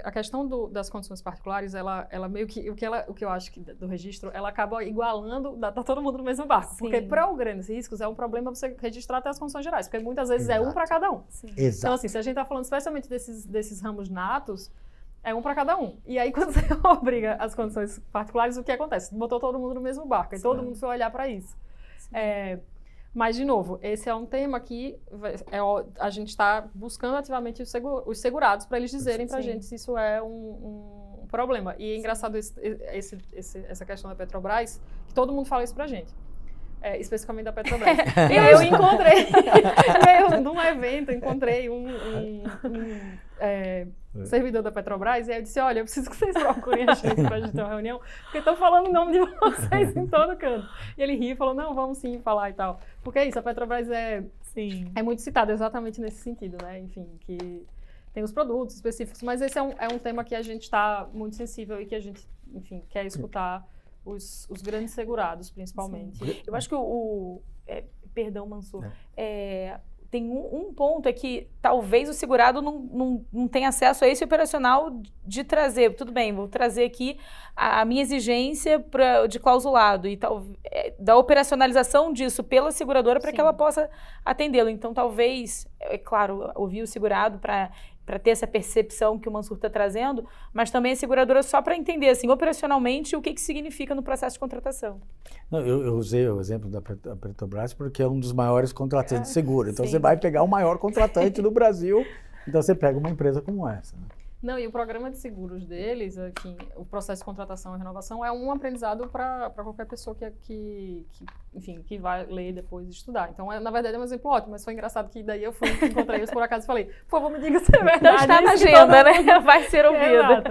a questão das condições particulares, ela meio que, o que eu acho que do registro, ela acaba igualando, tá todo mundo no mesmo barco. Sim. Porque para os grandes riscos é um problema você registrar até as condições gerais, porque muitas vezes é um para cada um. Sim. Exato. Então assim, se a gente está falando especialmente desses ramos natos, é um para cada um. E aí quando você obriga as condições particulares, o que acontece? Botou todo mundo no mesmo barco, e todo mundo foi olhar para isso. Mas, de novo, esse é um tema que a gente está buscando ativamente os segurados para eles dizerem para a gente se isso é um problema. E é engraçado essa questão da Petrobras, que todo mundo fala isso para a gente. Especificamente da Petrobras. Eu encontrei, num evento, encontrei um servidor da Petrobras, e aí eu disse, olha, eu preciso que vocês procurem a gente pra gente ter uma reunião, porque estão falando o nome de vocês em todo canto. E ele riu e falou, não, vamos sim falar e tal. Porque é isso, a Petrobras é muito citada exatamente nesse sentido, né? Enfim, que tem os produtos específicos, mas esse é um tema que a gente está muito sensível e que a gente, enfim, quer escutar os grandes segurados, principalmente. Sim. Eu acho que perdão, Mansur, tem um ponto é que talvez o segurado não tenha acesso a esse operacional de trazer, tudo bem, vou trazer aqui a minha exigência de clausulado e da operacionalização disso pela seguradora para que ela possa atendê-lo. Então, talvez, é claro, ouvir o segurado para ter essa percepção que o Mansur está trazendo, mas também a seguradora só para entender, assim, operacionalmente, o que significa no processo de contratação. Não, eu usei o exemplo da Petrobras porque é um dos maiores contratantes de seguro. Então, você vai pegar o maior contratante do Brasil, então você pega uma empresa como essa, né? Não, e o programa de seguros deles, enfim, o processo de contratação e renovação é um aprendizado para qualquer pessoa que vai ler depois e estudar. Então, na verdade, é um exemplo ótimo, mas foi engraçado que daí eu encontrei eles por acaso e falei, por favor, me diga se é verdade. Está na agenda, né? Vai ser ouvida.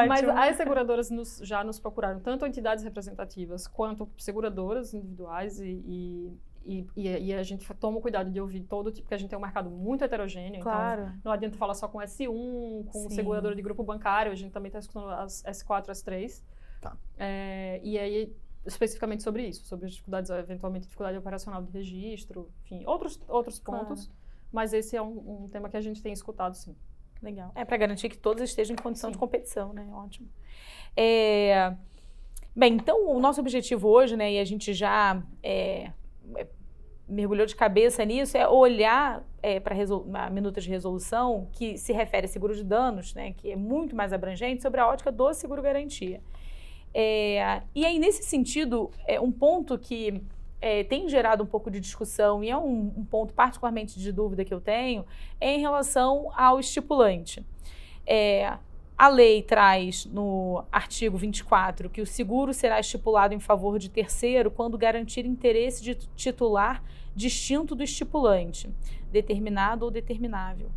Mas as seguradoras já nos procuraram, tanto entidades representativas quanto seguradoras individuais e a gente toma o cuidado de ouvir todo tipo, porque a gente tem um mercado muito heterogêneo, então não adianta falar só com S1, com seguradora de grupo bancário, a gente também está escutando as S4, S3. Tá. E aí, especificamente sobre isso, sobre as dificuldades, eventualmente dificuldade operacional de registro, enfim, outros pontos, mas esse é um tema que a gente tem escutado, sim. Legal. Para garantir que todos estejam em condição de competição, né? Ótimo. Bem, então, o nosso objetivo hoje, né, e a gente já mergulhou de cabeça nisso, é olhar para a minuta de resolução que se refere a seguro de danos, né, que é muito mais abrangente, sobre a ótica do seguro-garantia. E aí, nesse sentido, um ponto que tem gerado um pouco de discussão e é um ponto particularmente de dúvida que eu tenho, é em relação ao estipulante. A lei traz no artigo 24 que o seguro será estipulado em favor de terceiro quando garantir interesse de titular distinto do estipulante, determinado ou determinável.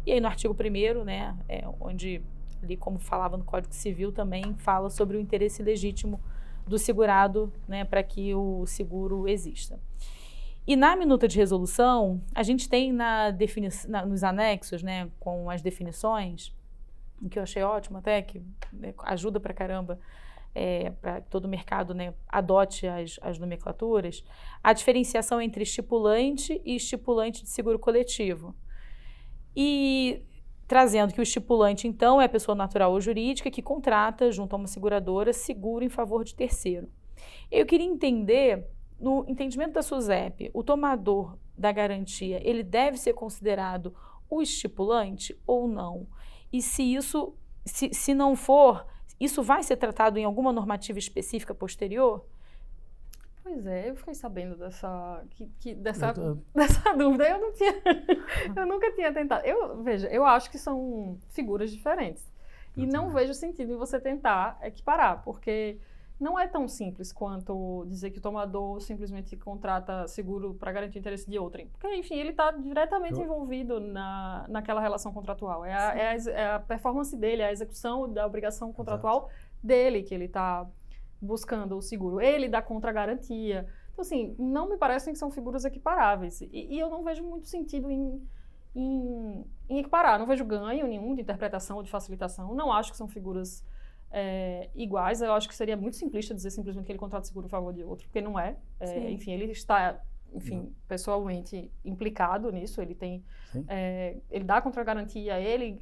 E aí no artigo 1º, né, onde ali como falava no Código Civil, também fala sobre o interesse legítimo do segurado, né, para que o seguro exista. E na minuta de resolução, a gente tem nos anexos, né, com as definições, o que eu achei ótimo até, que ajuda pra caramba, para que todo o mercado, né, adote as nomenclaturas, a diferenciação entre estipulante e estipulante de seguro coletivo. E trazendo que o estipulante, então, é a pessoa natural ou jurídica que contrata, junto a uma seguradora, seguro em favor de terceiro. Eu queria entender, no entendimento da SUSEP, o tomador da garantia, ele deve ser considerado o estipulante ou não? E se não for, isso vai ser tratado em alguma normativa específica posterior? Pois é, eu fiquei sabendo dessa dúvida. Eu nunca tinha tentado. Veja, eu acho que são figuras diferentes. E não vejo sentido em você tentar equiparar, porque não é tão simples quanto dizer que o tomador simplesmente contrata seguro para garantir o interesse de outrem. Porque, enfim, ele está diretamente envolvido naquela relação contratual. É a performance dele, a execução da obrigação contratual dele que ele está buscando o seguro. Ele dá contra-garantia. Então, assim, não me parecem que são figuras equiparáveis. E eu não vejo muito sentido em equiparar. Não vejo ganho nenhum de interpretação ou de facilitação. Não acho que são figuras iguais. Eu acho que seria muito simplista dizer simplesmente que ele contrata seguro em favor de outro, porque não é. Enfim, ele está, pessoalmente implicado nisso. Ele tem, ele dá contra-garantia,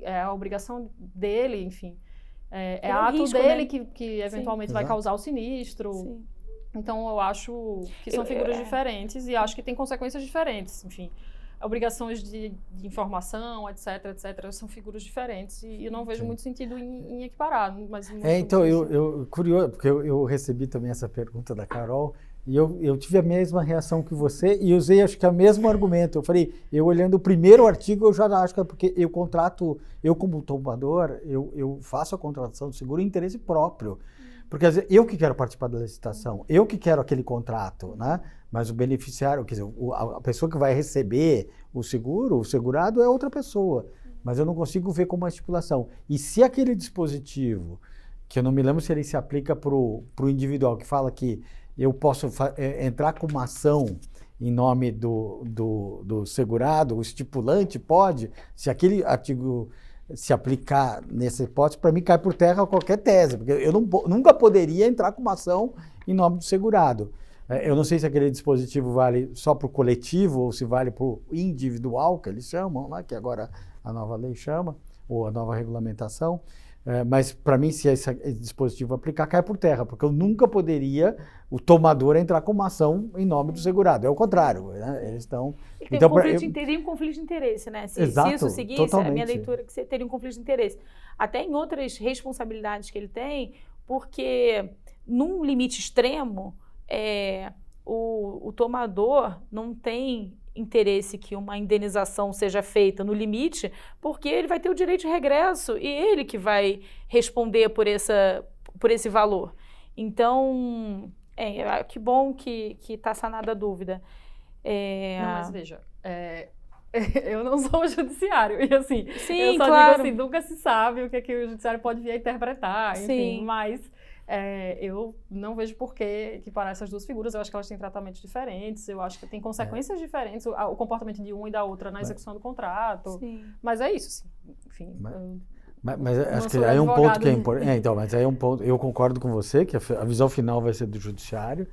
é a obrigação dele, enfim. É ato risco, dele, né? que eventualmente vai causar o sinistro. Sim. Então, eu acho que são figuras diferentes e acho que tem consequências diferentes. Enfim, obrigações de informação, etc, são figuras diferentes e eu não vejo muito sentido em equiparar. Mas então, curioso, porque eu recebi também essa pergunta da Carol e eu tive a mesma reação que você e usei, acho que, o mesmo argumento. Eu falei, eu olhando o primeiro artigo, eu já acho que é porque eu contrato, eu como tomador, eu faço a contratação do seguro em interesse próprio. Porque às vezes, eu que quero participar da licitação, eu que quero aquele contrato, né? Mas o beneficiário, quer dizer, a pessoa que vai receber o seguro, o segurado é outra pessoa. Mas eu não consigo ver como uma estipulação. E se aquele dispositivo, que eu não me lembro se ele se aplica para o individual, que fala que eu posso entrar com uma ação em nome do segurado, o estipulante pode, se aquele artigo se aplicar nessa hipótese, para mim cai por terra qualquer tese, porque eu nunca poderia entrar com uma ação em nome do segurado. Eu não sei se aquele dispositivo vale só para o coletivo ou se vale para o individual, que eles chamam, lá, que agora a nova lei chama, ou a nova regulamentação. Mas, para mim, se esse dispositivo aplicar, cai por terra, porque eu nunca poderia, o tomador, entrar com uma ação em nome do segurado. É o contrário, né? Eles estão... Então, teria um conflito de interesse, né? Se isso seguisse, totalmente. A minha leitura é que você teria um conflito de interesse. Até em outras responsabilidades que ele tem, porque num limite extremo, o tomador não tem interesse que uma indenização seja feita no limite, porque ele vai ter o direito de regresso e ele que vai responder por esse valor. Então, que bom que está sanada a dúvida. Não, mas veja, eu não sou o judiciário, e assim, sim, eu só claro. digo assim, nunca se sabe o que o judiciário pode vir a interpretar, enfim, sim. Mas eu não vejo por que equiparar essas duas figuras. Eu acho que elas têm tratamentos diferentes, eu acho que tem consequências diferentes, o comportamento de uma e da outra na exexeção do contrato. Sim. Mas é isso, sim. Enfim. Mas acho que aí é um ponto que é importante. Então, mas aí é um ponto. Eu concordo com você que a visão final vai ser do judiciário.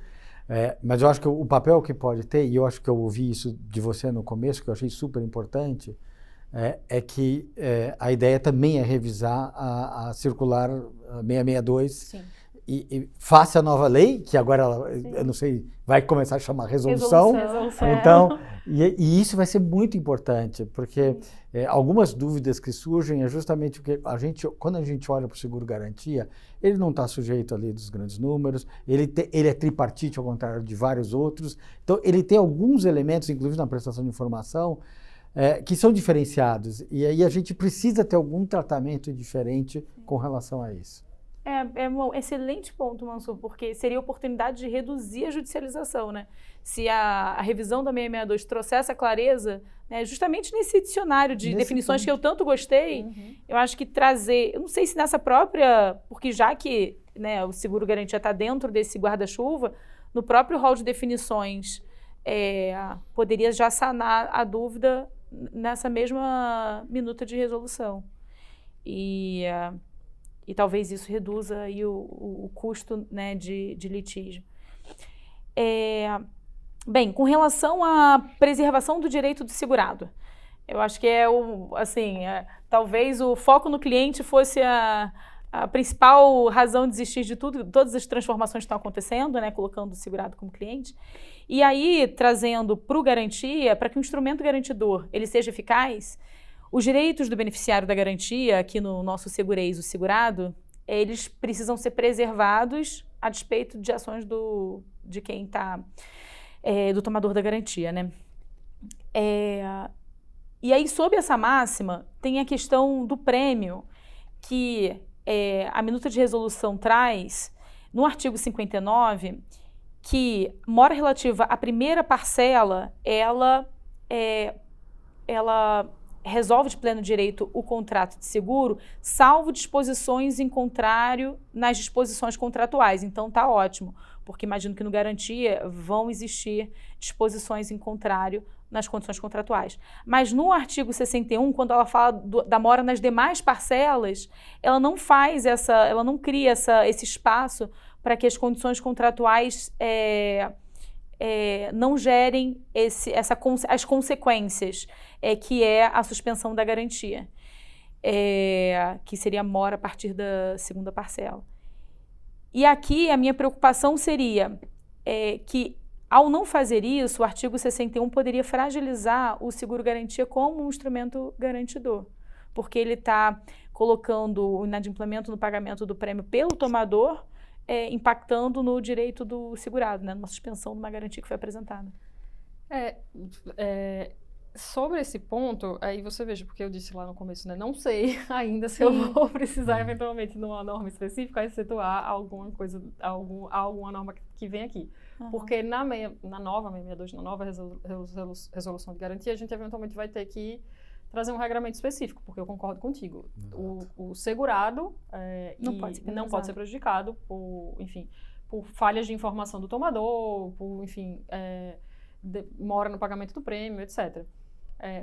Mas eu acho que o papel que pode ter, e eu acho que eu ouvi isso de você no começo, que eu achei super importante, é que a ideia também é revisar a circular 662. Sim. E face a nova lei, que agora eu não sei, vai começar a chamar resolução. Então, e isso vai ser muito importante, porque algumas dúvidas que surgem é justamente porque quando a gente olha para o seguro-garantia, ele não está sujeito à lei dos grandes números, ele é tripartite, ao contrário de vários outros. Então, ele tem alguns elementos, inclusive na prestação de informação, que são diferenciados. E aí a gente precisa ter algum tratamento diferente com relação a isso. É um excelente ponto, Mansur, porque seria a oportunidade de reduzir a judicialização, né? Se a revisão da 662 trouxesse a clareza, né, justamente nesse dicionário de definições que eu tanto gostei, eu acho que trazer, eu não sei se nessa própria, porque já que, né, o seguro garantia está dentro desse guarda-chuva, no próprio rol de definições poderia já sanar a dúvida nessa mesma minuta de resolução. E talvez isso reduza aí o custo, né, de litígio. Bem, com relação à preservação do direito do segurado, eu acho que talvez o foco no cliente fosse a principal razão de existir de todas as transformações que estão acontecendo, né, colocando o segurado como cliente. E aí, trazendo para o garantia, para que o instrumento garantidor ele seja eficaz, os direitos do beneficiário da garantia, aqui no nosso Segureis, o segurado, eles precisam ser preservados a despeito de ações de quem está, do tomador da garantia, né? E aí, sob essa máxima, tem a questão do prêmio, que a minuta de resolução traz, no artigo 59, que mora relativa à primeira parcela, ela resolve de pleno direito o contrato de seguro, salvo disposições em contrário nas disposições contratuais. Então, tá ótimo, porque imagino que no garantia vão existir disposições em contrário nas condições contratuais. Mas no artigo 61, quando ela fala da mora nas demais parcelas, ela não ela não cria esse espaço para que as condições contratuais não gerem as consequências, que é a suspensão da garantia, que seria a mora a partir da segunda parcela. E aqui a minha preocupação seria que, ao não fazer isso, o artigo 61 poderia fragilizar o seguro-garantia como um instrumento garantidor, porque ele está colocando o inadimplemento no pagamento do prêmio pelo tomador, impactando no direito do segurado, né, numa suspensão de uma garantia que foi apresentada. Sobre esse ponto, aí você veja, porque eu disse lá no começo, né, não sei ainda se eu vou precisar eventualmente numa norma específica excetuar alguma coisa, alguma norma que vem aqui. Porque na nova 662, na nova resolução de garantia, a gente eventualmente vai ter que trazer um regramento específico, porque eu concordo contigo. O segurado não pode ser prejudicado por falhas de informação do tomador, mora no pagamento do prêmio, etc.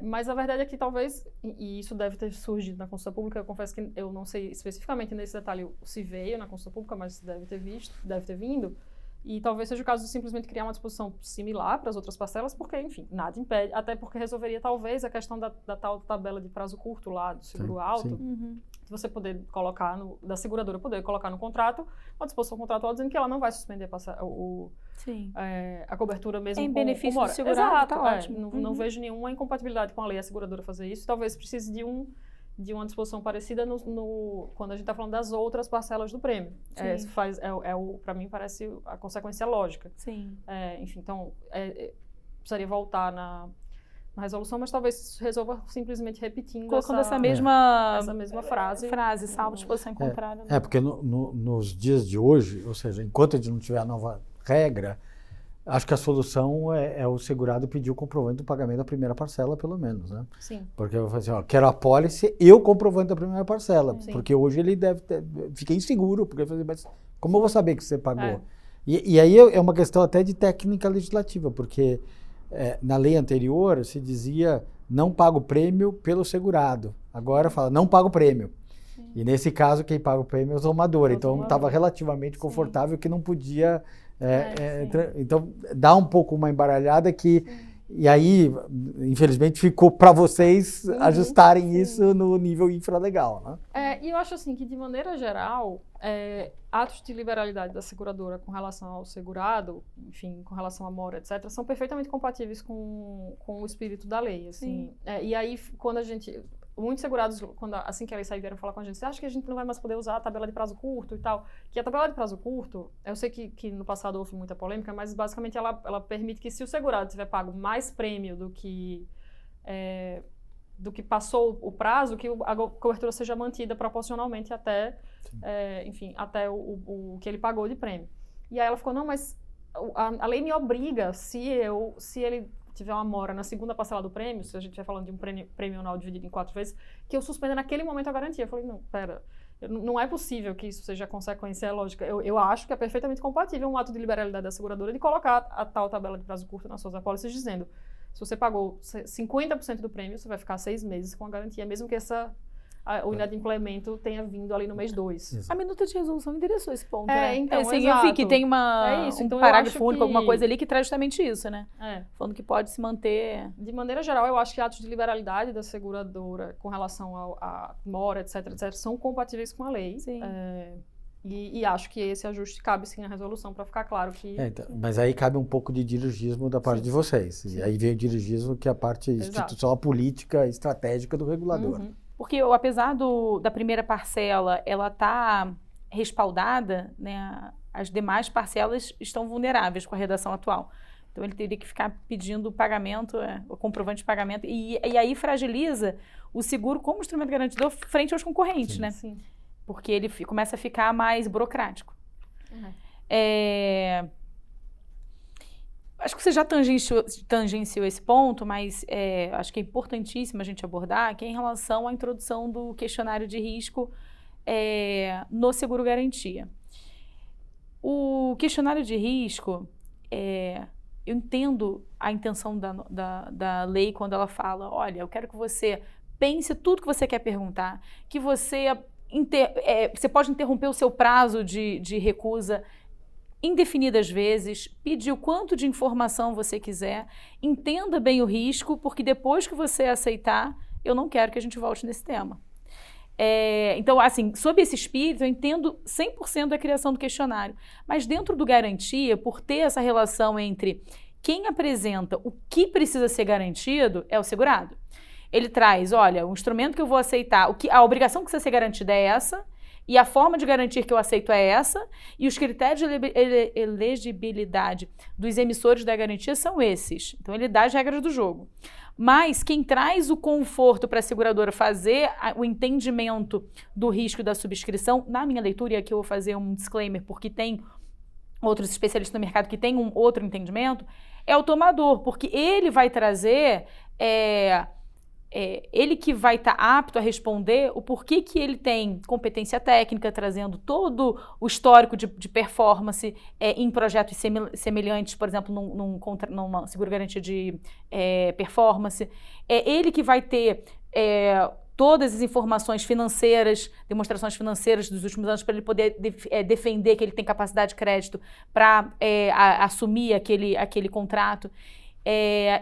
Mas a verdade é que talvez, e isso deve ter surgido na consulta pública, eu confesso que eu não sei especificamente nesse detalhe se veio na consulta pública, mas deve ter vindo, e talvez seja o caso de simplesmente criar uma disposição similar para as outras parcelas, porque, enfim, nada impede, até porque resolveria talvez a questão da tal tabela de prazo curto lá, do seguro alto, de você poder colocar, da seguradora poder colocar no contrato uma disposição contratual dizendo que ela não vai suspender a cobertura mesmo em com benefício mora. do segurado. Exato, tá ótimo. Não vejo nenhuma incompatibilidade com a lei a seguradora fazer isso, talvez precise de uma disposição parecida quando a gente está falando das outras parcelas do prêmio. Para mim parece a consequência lógica. Sim. Então, precisaria voltar na resolução, mas talvez resolva simplesmente repetindo colocando essa mesma frase, salvo disposição em contrário. Né? Porque nos dias de hoje, ou seja, enquanto a gente não tiver a nova regra, acho que a solução é o segurado pedir o comprovante do pagamento da primeira parcela, pelo menos, né? Sim. Porque eu vou fazer, quero a pólice e o comprovante da primeira parcela. Sim. Porque hoje ele fica inseguro, porque mas como eu vou saber que você pagou? E aí é uma questão até de técnica legislativa, porque na lei anterior se dizia não paga o prêmio pelo segurado. Agora fala não paga o prêmio. Sim. E nesse caso quem paga o prêmio é o tomador. Então estava relativamente confortável que não podia... Então, dá um pouco uma embaralhada que... E aí, infelizmente, ficou para vocês ajustarem isso no nível infralegal, né? E eu acho assim que, de maneira geral, atos de liberalidade da seguradora com relação ao segurado, enfim, com relação à mora, etc., são perfeitamente compatíveis com o espírito da lei, assim. E aí, quando muitos segurados, assim que a lei saiu, vieram falar com a gente, você acha que a gente não vai mais poder usar a tabela de prazo curto e tal? Que a tabela de prazo curto, eu sei que no passado houve muita polêmica, mas basicamente ela permite que, se o segurado tiver pago mais prêmio do que do que passou o prazo, que a cobertura seja mantida proporcionalmente até, enfim, até o que ele pagou de prêmio. E aí ela ficou, não, mas a lei me obriga, se ele tiver uma mora na segunda parcela do prêmio, se a gente estiver falando de um prêmio anual dividido em 4 vezes, que eu suspenda naquele momento a garantia. Eu falei, não, pera, não é possível que isso seja consequência lógica. Eu acho que é perfeitamente compatível um ato de liberalidade da seguradora de colocar a tal tabela de prazo curto nas suas apólices dizendo, se você pagou 50% do prêmio, você vai ficar 6 meses com a garantia, mesmo que o inadimplemento tenha vindo ali no mês 2. A minuta de resolução endereçou esse ponto, né? Então, assim, exato. eu vi que tem Então, um parágrafo único, alguma coisa ali que traz justamente isso, né? Falando que pode se manter... De maneira geral, eu acho que atos de liberalidade da seguradora com relação a mora, etc., são compatíveis com a lei. Sim. E acho que esse ajuste cabe sim na resolução, para ficar claro que... Então, mas aí cabe um pouco de dirigismo da parte de vocês. Sim. E aí vem o dirigismo que é a parte institucional, política, estratégica do regulador. Porque apesar da primeira parcela, ela está respaldada, né, as demais parcelas estão vulneráveis com a redação atual. Então ele teria que ficar pedindo o pagamento, o comprovante de pagamento, e aí fragiliza o seguro como instrumento garantidor frente aos concorrentes, né? Sim. Porque ele começa a ficar mais burocrático. Acho que você já tangenciou esse ponto, mas acho que é importantíssimo a gente abordar, que é em relação à introdução do questionário de risco no seguro-garantia. O questionário de risco, eu entendo a intenção da lei quando ela fala, olha, eu quero que você pense tudo que você quer perguntar, que você pode interromper o seu prazo de recusa indefinidas vezes, pedir o quanto de informação você quiser, entenda bem o risco, porque depois que você aceitar, eu não quero que a gente volte nesse tema. Então, assim, sob esse espírito, eu entendo 100% da criação do questionário, mas dentro do garantia, por ter essa relação entre quem apresenta o que precisa ser garantido é o segurado. Ele traz, olha, o instrumento que eu vou aceitar, a obrigação que precisa ser garantida é essa, e a forma de garantir que eu aceito é essa, e os critérios de elegibilidade dos emissores da garantia são esses. Então, ele dá as regras do jogo. Mas quem traz o conforto para a seguradora fazer o entendimento do risco da subscrição, na minha leitura, e aqui eu vou fazer um disclaimer, porque tem outros especialistas no mercado que têm um outro entendimento, é o tomador, porque ele vai trazer... ele que vai estar apto a responder o porquê que ele tem competência técnica, trazendo todo o histórico de performance em projetos semelhantes, por exemplo, numa seguro-garantia de performance. É ele que vai ter todas as informações financeiras, demonstrações financeiras dos últimos anos, para ele poder defender que ele tem capacidade de crédito para assumir aquele contrato.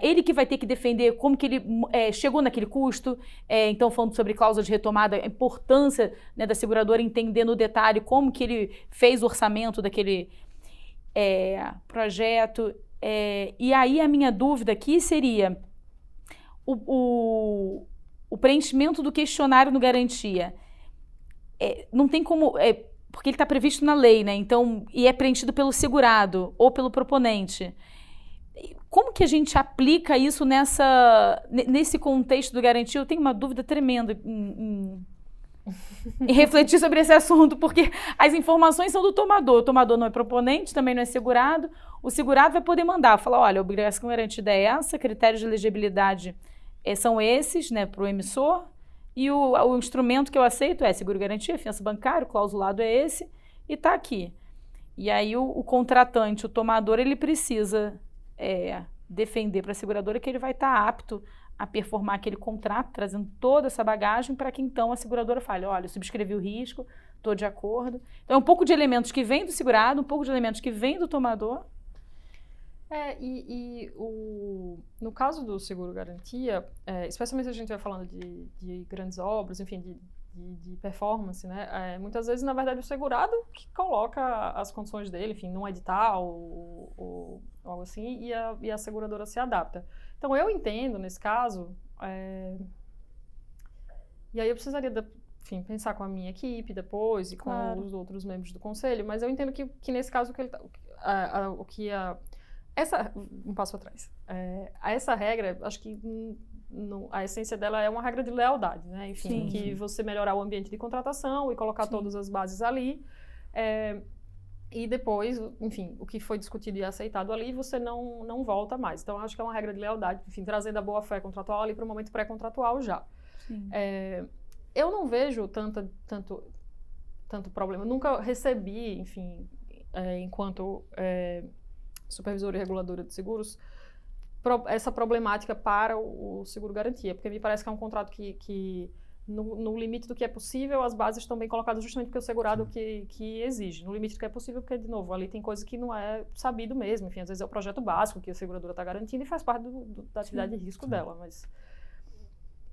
Ele que vai ter que defender como que ele chegou naquele custo, então falando sobre cláusula de retomada, a importância, né, da seguradora entender no detalhe como que ele fez o orçamento daquele projeto. E aí a minha dúvida aqui seria o preenchimento do questionário no garantia. Não tem como... porque ele está previsto na lei, né? Então, e é preenchido pelo segurado ou pelo proponente. Como que a gente aplica isso nesse contexto do garantia? Eu tenho uma dúvida tremenda em refletir sobre esse assunto, porque as informações são do tomador. O tomador não é proponente, também não é segurado. O segurado vai poder mandar, falar, olha, a obrigação garantida é essa, critérios de elegibilidade são esses, né, para o emissor, e o instrumento que eu aceito é seguro-garantia, fiança bancária, o clausulado é esse, e está aqui. E aí o contratante, o tomador, ele precisa... defender para a seguradora que ele vai estar apto a performar aquele contrato, trazendo toda essa bagagem para que então a seguradora fale, olha, eu subscrevi o risco, estou de acordo. Então, um pouco de elementos que vêm do segurado, um pouco de elementos que vêm do tomador. No caso do seguro-garantia, especialmente se a gente vai falando de grandes obras, enfim, de performance, né? Muitas vezes, na verdade, o segurado que coloca as condições dele, enfim, num edital ou algo assim, e a seguradora se adapta. Então, eu entendo, nesse caso, e aí eu precisaria, enfim, pensar com a minha equipe depois e com os outros membros do conselho, mas eu entendo que nesse caso, um passo atrás. Essa regra, acho que a essência dela é uma regra de lealdade, né? Enfim, que você melhorar o ambiente de contratação e colocar todas as bases ali. E depois, enfim, o que foi discutido e aceitado ali, você não volta mais. Então, acho que é uma regra de lealdade, enfim, trazendo a boa-fé contratual ali para o momento pré-contratual já. Eu não vejo tanto problema. Eu nunca recebi, enfim, enquanto supervisora e reguladora de seguros, essa problemática para o seguro-garantia, porque me parece que é um contrato que no limite do que é possível, as bases estão bem colocadas justamente porque o segurado que exige. No limite do que é possível, porque, de novo, ali tem coisa que não é sabido mesmo. Enfim, às vezes é o projeto básico que a seguradora está garantindo e faz parte da atividade de risco dela. Mas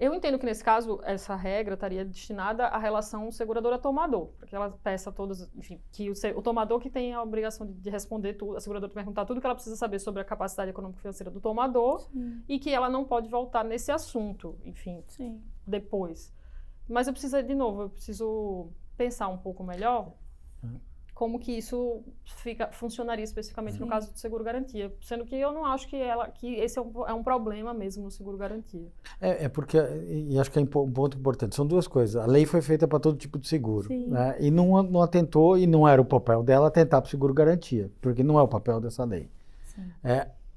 eu entendo que, nesse caso, essa regra estaria destinada à relação seguradora-tomador, porque ela peça todas, enfim, que o tomador que tem a obrigação de responder tudo, a seguradora perguntar tudo que ela precisa saber sobre a capacidade econômico-financeira do tomador e que ela não pode voltar nesse assunto, enfim, depois. Mas eu preciso pensar um pouco melhor como que isso funcionaria especificamente no caso do seguro-garantia, sendo que eu não acho que esse é um problema mesmo no seguro-garantia. Porque, e acho que é um ponto importante, são duas coisas. A lei foi feita para todo tipo de seguro, né? E não atentou, e não era o papel dela atentar para o seguro-garantia, porque não é o papel dessa lei.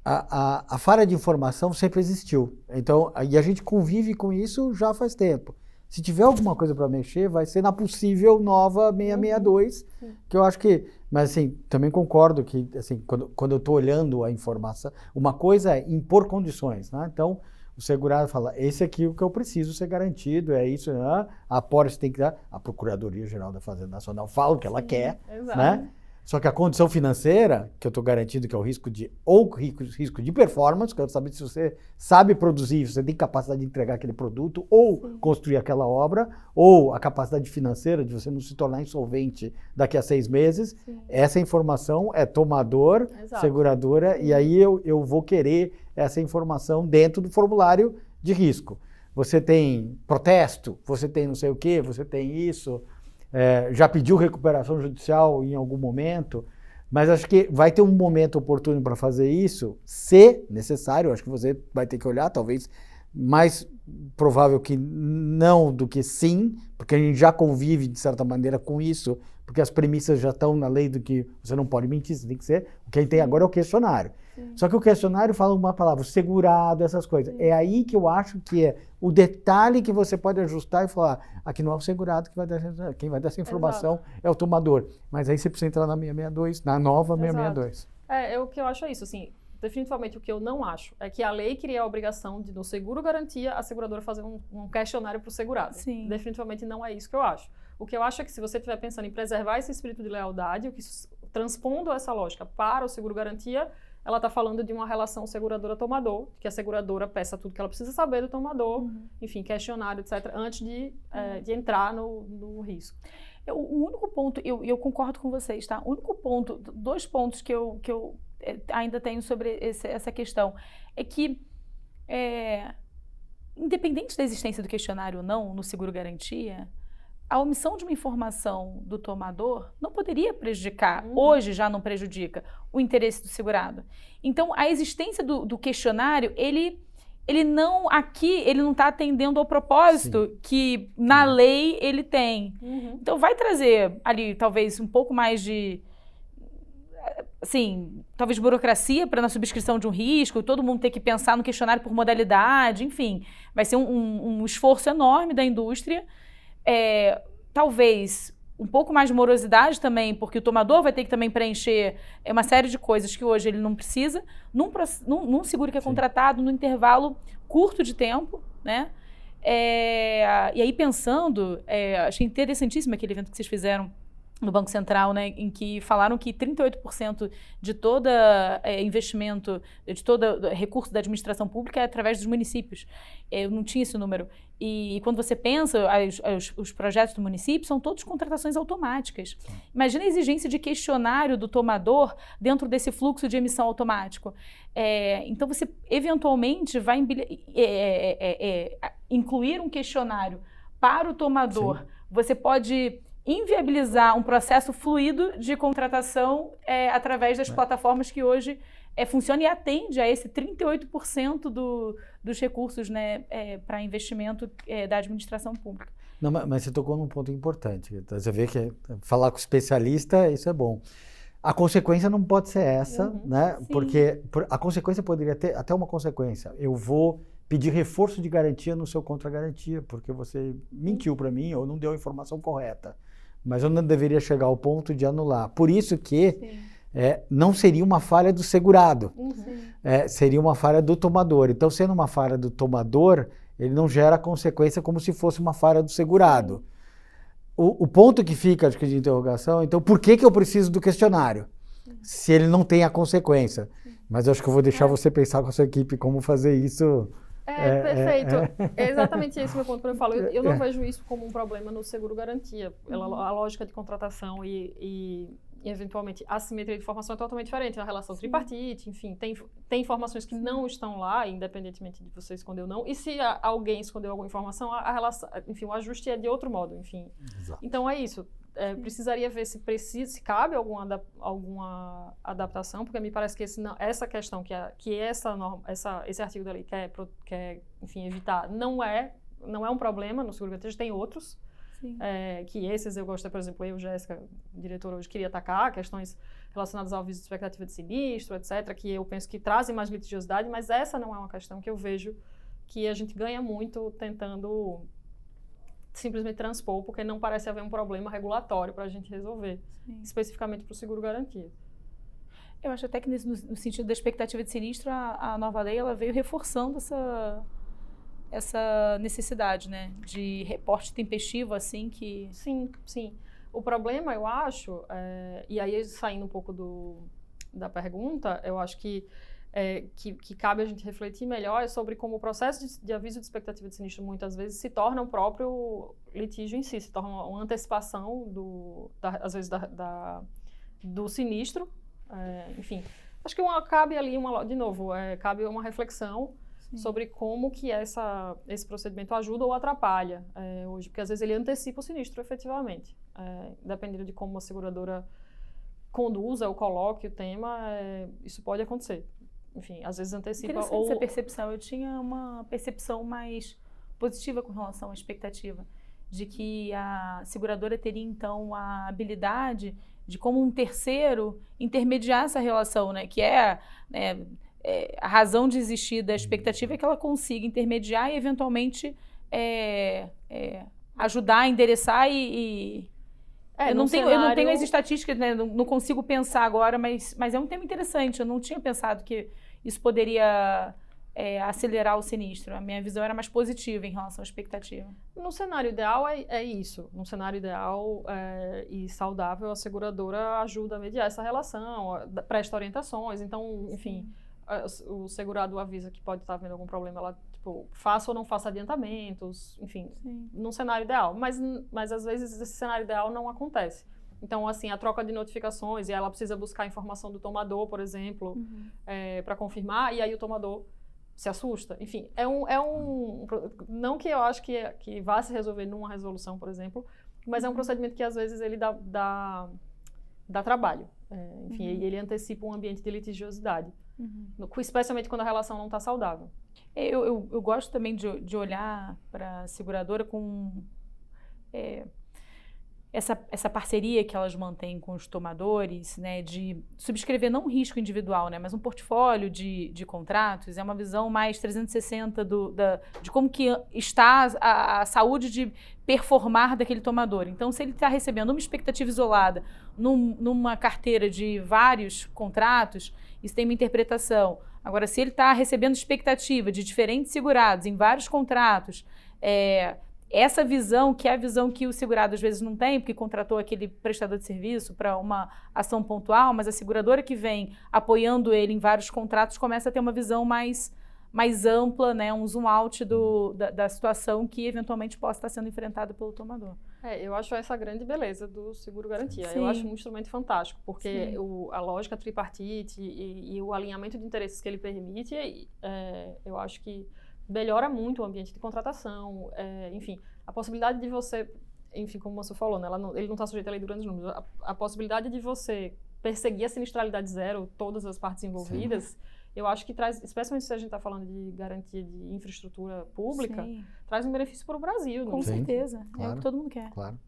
A falha de informação sempre existiu, então, e a gente convive com isso já faz tempo. Se tiver alguma coisa para mexer, vai ser na possível nova 662, que eu acho que... Mas, assim, também concordo que, assim, quando eu estou olhando a informação, uma coisa é impor condições, né? Então, o segurado fala, esse aqui é o que eu preciso ser garantido, é isso, né? A Polis tem que dar... A Procuradoria-Geral da Fazenda Nacional fala o que ela quer, né? Só que a condição financeira, que eu estou garantindo que é o risco de performance, quero saber se você sabe produzir, se você tem capacidade de entregar aquele produto, ou construir aquela obra, ou a capacidade financeira de você não se tornar insolvente daqui a 6 meses, essa informação é tomador, seguradora, e aí eu vou querer essa informação dentro do formulário de risco. Você tem protesto, você tem não sei o quê, você tem isso... já pediu recuperação judicial em algum momento, mas acho que vai ter um momento oportuno para fazer isso, se necessário. Acho que você vai ter que olhar, talvez mais provável que não do que sim, porque a gente já convive de certa maneira com isso, porque as premissas já estão na lei do que você não pode mentir, você tem que ser. O que a gente tem agora é o questionário. Só que o questionário fala uma palavra, segurado, essas coisas. É aí que eu acho que é o detalhe que você pode ajustar e falar, aqui não é o segurado que vai dar, quem vai dar essa informação é o tomador. Mas aí você precisa entrar na 662, na nova 662. O que eu acho é isso, assim, definitivamente o que eu não acho é que a lei cria a obrigação de, no seguro-garantia, a seguradora fazer um questionário para o segurado. Definitivamente não é isso que eu acho. O que eu acho é que se você estiver pensando em preservar esse espírito de lealdade, o que transpondo essa lógica para o seguro-garantia, ela está falando de uma relação seguradora-tomador, que a seguradora peça tudo que ela precisa saber do tomador, enfim, questionário, etc., antes de entrar no risco. O único ponto, eu concordo com vocês, tá? O único ponto, 2 pontos que eu ainda tenho sobre essa questão, é que, independente da existência do questionário ou não, no seguro-garantia, a omissão de uma informação do tomador não poderia prejudicar, hoje já não prejudica, o interesse do segurado. Então, a existência do questionário, ele não está atendendo ao propósito que na lei ele tem. Então, vai trazer ali, talvez, um pouco mais de, assim, talvez burocracia na subscrição de um risco, todo mundo ter que pensar no questionário por modalidade, enfim, vai ser um esforço enorme da indústria. Talvez um pouco mais de morosidade também, porque o tomador vai ter que também preencher uma série de coisas que hoje ele não precisa, num seguro que é contratado num intervalo curto de tempo, né? E aí pensando, achei interessantíssimo aquele evento que vocês fizeram no Banco Central, né, em que falaram que 38% de todo investimento, de todo recurso da administração pública é através dos municípios. Eu não tinha esse número. E quando você pensa, os projetos do município são todos contratações automáticas. Imagina a exigência de questionário do tomador dentro desse fluxo de emissão automático. Então, você eventualmente vai incluir um questionário para o tomador. Você pode inviabilizar um processo fluido de contratação através das plataformas que hoje funciona e atende a esse 38% dos recursos, né, para investimento da administração pública. Não, mas você tocou num ponto importante. Você vê que falar com especialista, isso é bom. A consequência não pode ser essa, né? Sim. Porque a consequência poderia ter até uma consequência. Eu vou pedir reforço de garantia no seu contra-garantia, porque você mentiu para mim ou não deu a informação correta. Mas eu não deveria chegar ao ponto de anular. Por isso que não seria uma falha do segurado, seria uma falha do tomador. Então, sendo uma falha do tomador, ele não gera consequência como se fosse uma falha do segurado. O ponto que fica, acho que, de interrogação, então, por que eu preciso do questionário? Se ele não tem a consequência. Mas eu acho que eu vou deixar você pensar com a sua equipe como fazer isso. Perfeito. É exatamente esse meu ponto. Eu falo, eu não vejo isso como um problema no seguro-garantia. A lógica de contratação e eventualmente, a assimetria de informação é totalmente diferente. A relação tripartite, enfim, tem informações que não estão lá, independentemente de você esconder ou não. E se alguém escondeu alguma informação, a relação, enfim, o ajuste é de outro modo, enfim. Exato. Então, é isso. Precisaria ver se cabe alguma adaptação, porque me parece que essa questão que esse artigo da lei quer enfim, evitar não é um problema no seguro-garantia, tem outros. Que esses eu gosto, por exemplo, Jéssica, diretora hoje, queria atacar questões relacionadas ao aviso de expectativa de sinistro, etc., que eu penso que trazem mais litigiosidade, mas essa não é uma questão que eu vejo que a gente ganha muito tentando simplesmente transpor, porque não parece haver um problema regulatório para a gente resolver, especificamente para o seguro-garantia. Eu acho até que no sentido da expectativa de sinistro, a nova lei ela veio reforçando essa necessidade, né, de reporte tempestivo, assim, que... Sim. O problema, eu acho, e aí saindo um pouco da pergunta, eu acho que cabe a gente refletir melhor sobre como o processo de aviso de expectativa de sinistro muitas vezes se torna o próprio litígio em si, se torna uma antecipação, às vezes, do sinistro. Enfim, acho que cabe ali, de novo, cabe uma reflexão sobre como que esse procedimento ajuda ou atrapalha hoje, porque às vezes ele antecipa o sinistro efetivamente, dependendo de como a seguradora conduza ou coloque o tema, isso pode acontecer. Enfim, às vezes antecipa Interessante essa percepção. Eu tinha uma percepção mais positiva com relação à expectativa, de que a seguradora teria então a habilidade de, como um terceiro, intermediar essa relação, né, que a razão de existir da expectativa é que ela consiga intermediar e, eventualmente, ajudar a endereçar eu não tenho as estatísticas, né, não consigo pensar agora, mas é um tema interessante. Eu não tinha pensado que isso poderia acelerar o sinistro. A minha visão era mais positiva em relação à expectativa. No cenário ideal é isso. No cenário ideal e saudável, a seguradora ajuda a mediar essa relação, presta orientações. Então, enfim... O segurado avisa que pode estar havendo algum problema, ela, faça ou não faça adiantamentos, enfim, num cenário ideal. Mas às vezes esse cenário ideal não acontece. Então, assim, a troca de notificações, e ela precisa buscar a informação do tomador, por exemplo, para confirmar, e aí o tomador se assusta. Enfim, não que eu acho que vá se resolver numa resolução, por exemplo, mas é um procedimento que às vezes ele dá trabalho. Enfim, ele antecipa um ambiente de litigiosidade. Especialmente quando a relação não está saudável. Eu gosto também de olhar para a seguradora com essa parceria que elas mantêm com os tomadores, né, de subscrever não um risco individual, né, mas um portfólio de contratos. É uma visão mais 360 de como que está a saúde de performar daquele tomador. Então, se ele está recebendo uma expectativa isolada numa carteira de vários contratos, isso tem uma interpretação. Agora, se ele está recebendo expectativa de diferentes segurados em vários contratos, essa visão, que é a visão que o segurado às vezes não tem, porque contratou aquele prestador de serviço para uma ação pontual, mas a seguradora que vem apoiando ele em vários contratos começa a ter uma visão mais ampla, né, um zoom out da situação que eventualmente possa estar sendo enfrentada pelo tomador. Eu acho essa a grande beleza do seguro-garantia. Eu acho um instrumento fantástico, porque a lógica tripartite e o alinhamento de interesses que ele permite, eu acho que melhora muito o ambiente de contratação, enfim, a possibilidade de você, enfim, como você falou, né, ele não está sujeito à lei de grandes números, a possibilidade de você perseguir a sinistralidade zero, todas as partes envolvidas, sim, eu acho que traz, especialmente se a gente está falando de garantia de infraestrutura pública, sim, traz um benefício para o Brasil. Com certeza, claro, é o que todo mundo quer. Claro.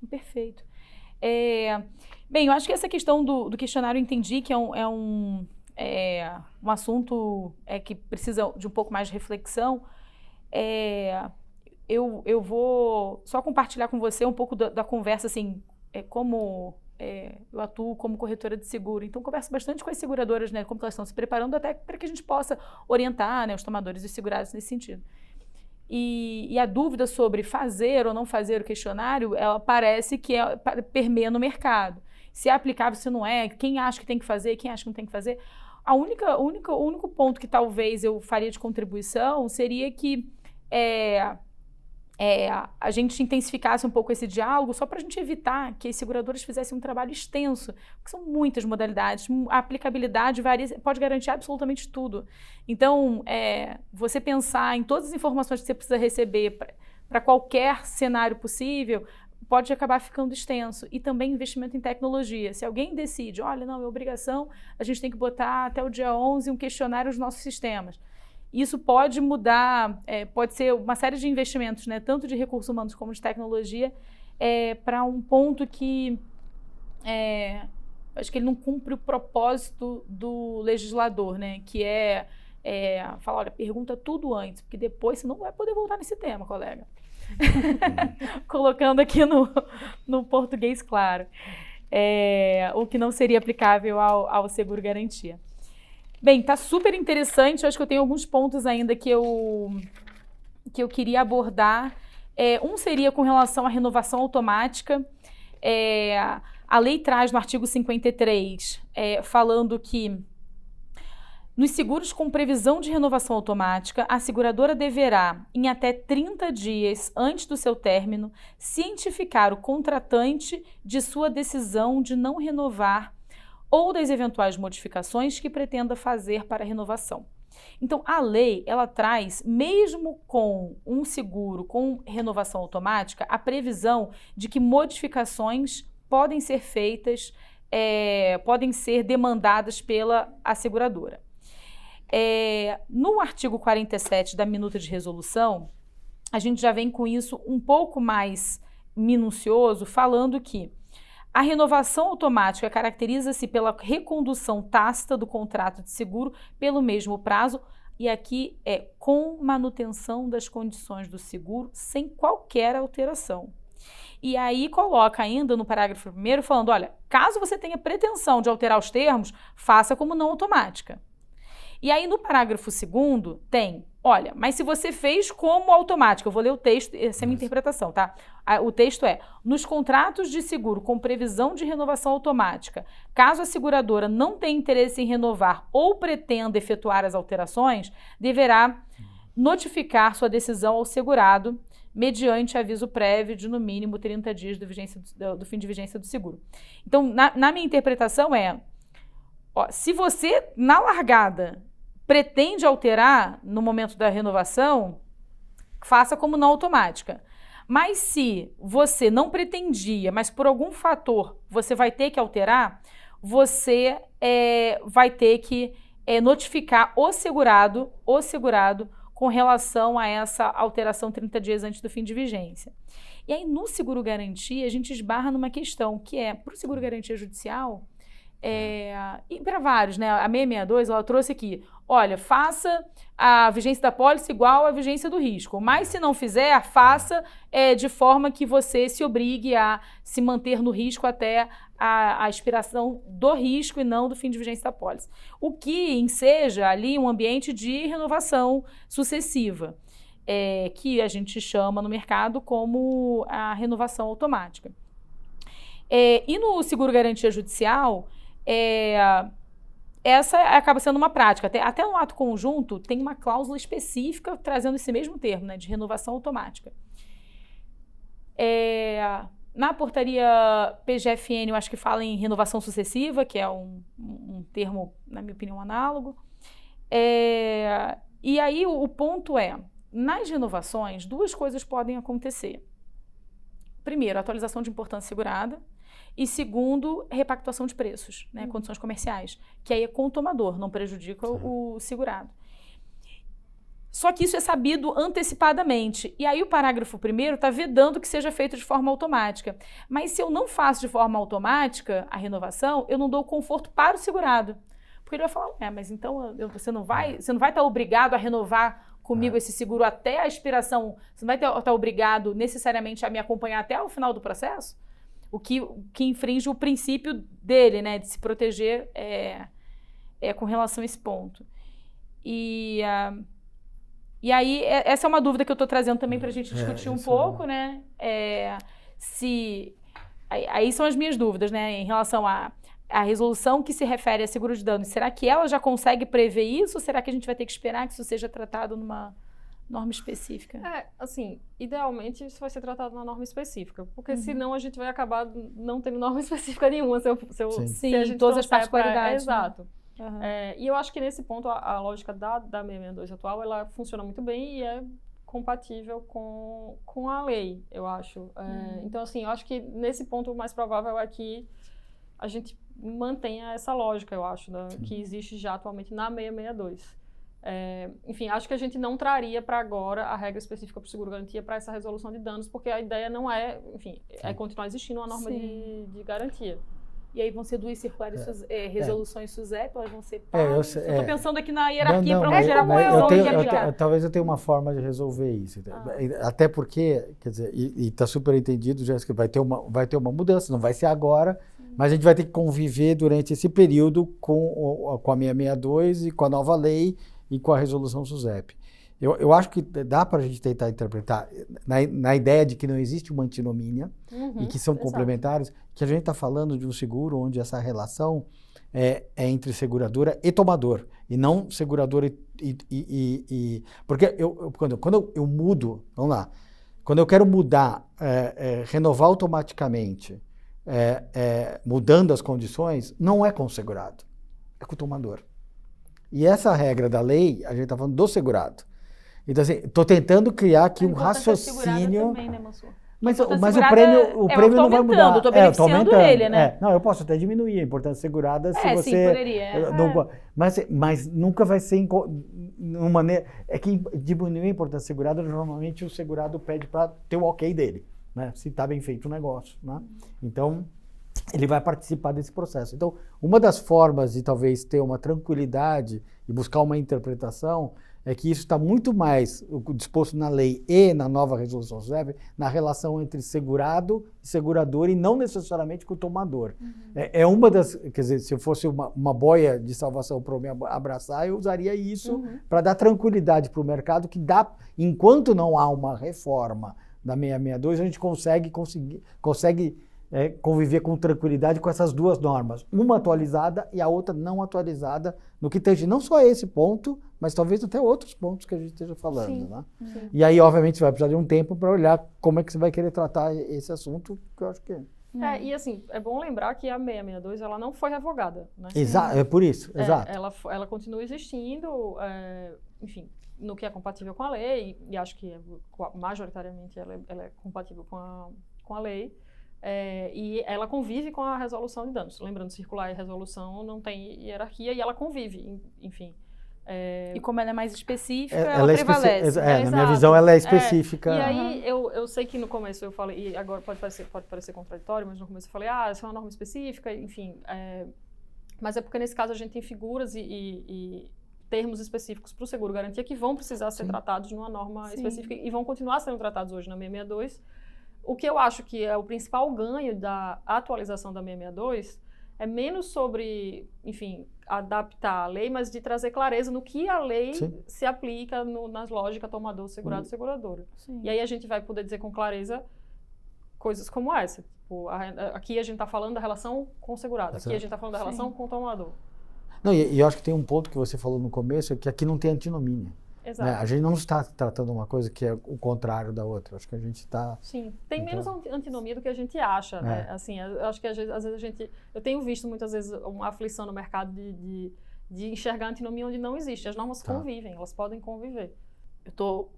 Perfeito. Bem, eu acho que essa questão do questionário eu entendi que é um assunto que precisa de um pouco mais de reflexão. Eu vou só compartilhar com você um pouco da conversa, assim, como eu atuo como corretora de seguro. Então, converso bastante com as seguradoras, né, como elas estão se preparando até para que a gente possa orientar, né, os tomadores e segurados nesse sentido. E a dúvida sobre fazer ou não fazer o questionário, ela parece que permeia no mercado. Se é aplicável, se não é, quem acha que tem que fazer, quem acha que não tem que fazer. O único ponto que talvez eu faria de contribuição seria que a gente intensificasse um pouco esse diálogo só para a gente evitar que as seguradoras fizessem um trabalho extenso, porque são muitas modalidades, a aplicabilidade varia, pode garantir absolutamente tudo. Então, você pensar em todas as informações que você precisa receber para qualquer cenário possível, pode acabar ficando extenso. E também investimento em tecnologia. Se alguém decide, olha, não, é obrigação, a gente tem que botar até o dia 11 um questionário nos nossos sistemas. Isso pode mudar, pode ser uma série de investimentos, né, tanto de recursos humanos como de tecnologia, para um ponto que acho que ele não cumpre o propósito do legislador, né, que falar, olha, pergunta tudo antes, porque depois você não vai poder voltar nesse tema, colega. Colocando aqui no português claro, o que não seria aplicável ao seguro-garantia. Bem, tá super interessante, eu acho que eu tenho alguns pontos ainda que eu queria abordar. Um seria com relação à renovação automática. A lei traz no artigo 53, falando que nos seguros com previsão de renovação automática, a seguradora deverá, em até 30 dias antes do seu término, cientificar o contratante de sua decisão de não renovar ou das eventuais modificações que pretenda fazer para a renovação. Então, a lei, ela traz, mesmo com um seguro com renovação automática, a previsão de que modificações podem ser feitas, podem ser demandadas pela asseguradora. No artigo 47 da minuta de resolução, a gente já vem com isso um pouco mais minucioso, falando que a renovação automática caracteriza-se pela recondução tácita do contrato de seguro pelo mesmo prazo, e aqui com manutenção das condições do seguro sem qualquer alteração. E aí coloca ainda no parágrafo 1º falando, olha, caso você tenha pretensão de alterar os termos, faça como não automática. E aí no parágrafo 2º tem, olha, mas se você fez como automática, eu vou ler o texto, essa é a minha interpretação, tá? O texto nos contratos de seguro com previsão de renovação automática, caso a seguradora não tenha interesse em renovar ou pretenda efetuar as alterações, deverá notificar sua decisão ao segurado mediante aviso prévio de no mínimo 30 dias do fim de vigência do seguro. Então, na minha interpretação se você, na largada, pretende alterar no momento da renovação, faça como não automática. Mas se você não pretendia, mas por algum fator você vai ter que alterar, você vai ter que notificar o segurado com relação a essa alteração 30 dias antes do fim de vigência. E aí no seguro-garantia a gente esbarra numa questão que para o seguro-garantia judicial, e para vários, né? A 662, ela trouxe aqui, olha, faça a vigência da pólice igual à vigência do risco, mas se não fizer, faça de forma que você se obrigue a se manter no risco até a expiração do risco e não do fim de vigência da pólice. O que enseja ali um ambiente de renovação sucessiva, que a gente chama no mercado como a renovação automática. E no seguro-garantia judicial, essa acaba sendo uma prática. Até no ato conjunto tem uma cláusula específica trazendo esse mesmo termo, né, de renovação automática. Na portaria PGFN, eu acho que fala em renovação sucessiva, que é um termo, na minha opinião, análogo. E aí o ponto nas renovações, duas coisas podem acontecer. primeiro, atualização de importância segurada, e segundo, repactuação de preços, né, condições comerciais, que aí é com o tomador, não prejudica o segurado. Só que isso é sabido antecipadamente. E aí o parágrafo 1º está vedando que seja feito de forma automática. Mas se eu não faço de forma automática a renovação, eu não dou conforto para o segurado. Porque ele vai falar, mas então você não vai estar obrigado a renovar comigo esse seguro até a expiração, você não vai estar obrigado necessariamente a me acompanhar até o final do processo? O que infringe o princípio dele, né, de se proteger com relação a esse ponto. E aí, essa é uma dúvida que eu estou trazendo também para a gente discutir um pouco, né? Aí são as minhas dúvidas, né? Em relação à resolução que se refere a seguro de danos. Será que ela já consegue prever isso? Ou será que a gente vai ter que esperar que isso seja tratado numa norma específica? Assim, idealmente isso vai ser tratado na norma específica, porque senão a gente vai acabar não tendo norma específica nenhuma. Se a gente todas as particularidades. Exato. E eu acho que nesse ponto a lógica da 662 atual, ela funciona muito bem e é compatível com a lei, eu acho. Então, assim, eu acho que nesse ponto o mais provável é que a gente mantenha essa lógica, eu acho, que existe já atualmente na 662. Enfim, acho que a gente não traria para agora a regra específica para o seguro-garantia para essa resolução de danos, porque a ideia não é, enfim, é continuar existindo uma norma de garantia. E aí vão ser 2 circulares, resoluções SUSEP, elas vão ser pares. Eu estou pensando aqui na hierarquia para não gerar confusão. Talvez eu tenha uma forma de resolver isso. Até porque, quer dizer, e está super entendido, Jéssica, vai ter uma mudança, não vai ser agora, mas a gente vai ter que conviver durante esse período com a 662 e com a nova lei e com a resolução SUSEP. Eu acho que dá para a gente tentar interpretar na ideia de que não existe uma antinomínia e que são complementares, que a gente está falando de um seguro onde essa relação é entre seguradora e tomador, e não seguradora porque quando eu mudo, vamos lá, quando eu quero mudar, renovar automaticamente, mudando as condições, não é com o segurado, é com o tomador. E essa regra da lei, a gente está falando do segurado. Então, assim, estou tentando criar aqui um raciocínio. Também, né, mas o prêmio não vai mudar. Eu estou beneficiando ele, né? Não, eu posso até diminuir a importância segurada se você. Sim, poderia. Mas nunca vai ser uma maneira. É que diminuir a importância segurada, normalmente o segurado pede para ter o ok dele, né? Se está bem feito o negócio, né? Então, ele vai participar desse processo. Então, uma das formas de talvez ter uma tranquilidade e buscar uma interpretação é que isso está muito mais disposto na lei e na nova resolução SUSEP, na relação entre segurado e segurador e não necessariamente com o tomador. É uma das, quer dizer, se eu fosse uma boia de salvação para eu me abraçar, eu usaria isso para dar tranquilidade para o mercado, que dá, enquanto não há uma reforma da 662, a gente consegue conviver com tranquilidade com essas duas normas, uma atualizada e a outra não atualizada, no que tange não só esse ponto, mas talvez até outros pontos que a gente esteja falando. Né? E aí, obviamente, você vai precisar de um tempo para olhar como é que você vai querer tratar esse assunto, que eu acho que e assim, é bom lembrar que a 662 ela não foi revogada. Né? Exato, é por isso, exato. Ela continua existindo, enfim, no que é compatível com a lei, e acho que majoritariamente ela é compatível com a lei. E ela convive com a resolução de danos. Lembrando, circular e resolução não tem hierarquia e ela convive, enfim. E como ela é mais específica, ela prevalece. Na minha visão, ela é específica. E aí, eu sei que no começo eu falei, e agora pode parecer contraditório, mas no começo eu falei, essa é uma norma específica, enfim. Mas é porque nesse caso a gente tem figuras e termos específicos para o seguro-garantia que vão precisar ser tratados numa norma específica e vão continuar sendo tratados hoje na 662. O que eu acho que é o principal ganho da atualização da 662 é menos sobre, enfim, adaptar a lei, mas de trazer clareza no que a lei se aplica nas lógicas tomador, segurado, seguradora. E aí a gente vai poder dizer com clareza coisas como essa. Tipo, aqui a gente está falando da relação com o segurado, aqui a gente está falando da relação com o tomador. Não, e eu acho que tem um ponto que você falou no começo, que aqui não tem antinomínia. Exato. Né? A gente não está tratando uma coisa que é o contrário da outra. Acho que a gente está... Sim, tem menos antinomia do que a gente acha, né? Assim, eu acho que às vezes a gente... Eu tenho visto muitas vezes uma aflição no mercado de enxergar antinomia onde não existe. As normas convivem, elas podem conviver.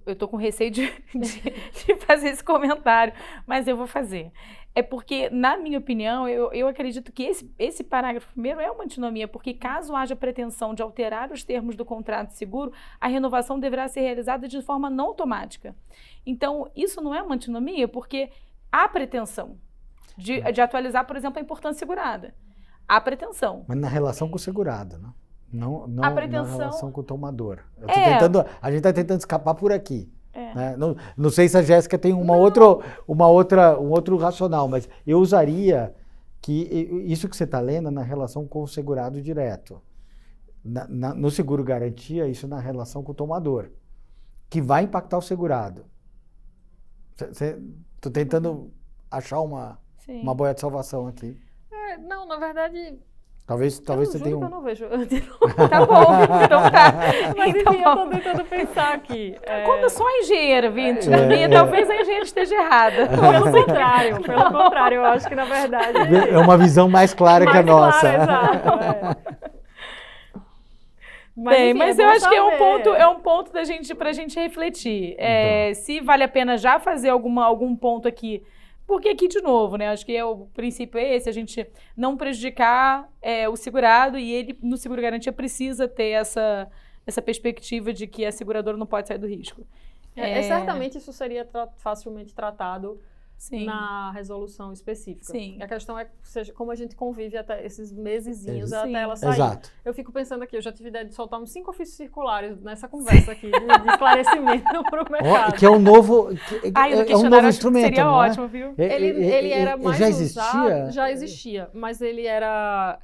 Eu tô com receio de fazer esse comentário, mas eu vou fazer. É porque, na minha opinião, eu acredito que esse parágrafo primeiro é uma antinomia, porque caso haja pretensão de alterar os termos do contrato de seguro, a renovação deverá ser realizada de forma não automática. Então, isso não é uma antinomia, porque há pretensão de atualizar, por exemplo, a importância segurada. Há pretensão. Mas na relação com o segurado, né? Não A pretensão... na relação com o tomador. A gente está tentando escapar por aqui. Né? Não sei se a Jéssica tem um outro racional, mas eu usaria que isso que você está lendo na relação com o segurado direto. No seguro garantia, isso na relação com o tomador, que vai impactar o segurado. Estou tentando achar uma boia de salvação aqui. Não, na verdade... Talvez você tenha eu não vejo. Tá bom, então tá. Mas enfim, eu tô tentando pensar aqui. Como eu sou engenheira, Vinte, talvez a engenheira esteja errada. Pelo contrário, eu acho que na verdade... É uma visão mais clara que a nossa. Exato, Mas eu acho que é um ponto pra gente refletir. Se vale a pena já fazer algum ponto aqui. Porque aqui, de novo, né? Acho que o princípio é esse, a gente não prejudicar o segurado, e ele, no seguro-garantia, precisa ter essa perspectiva de que a seguradora não pode sair do risco. Certamente isso seria facilmente tratado Sim. na resolução específica. Sim. A questão é como a gente convive até esses mesezinhos até ela sair. Exato. Eu fico pensando aqui, eu já tive ideia de soltar uns 5 ofícios circulares nessa conversa aqui, de esclarecimento para o mercado. Que é um novo, é um novo instrumento, seria não ótimo, é? Viu? Ele era mais já usado, já existia, mas ele era...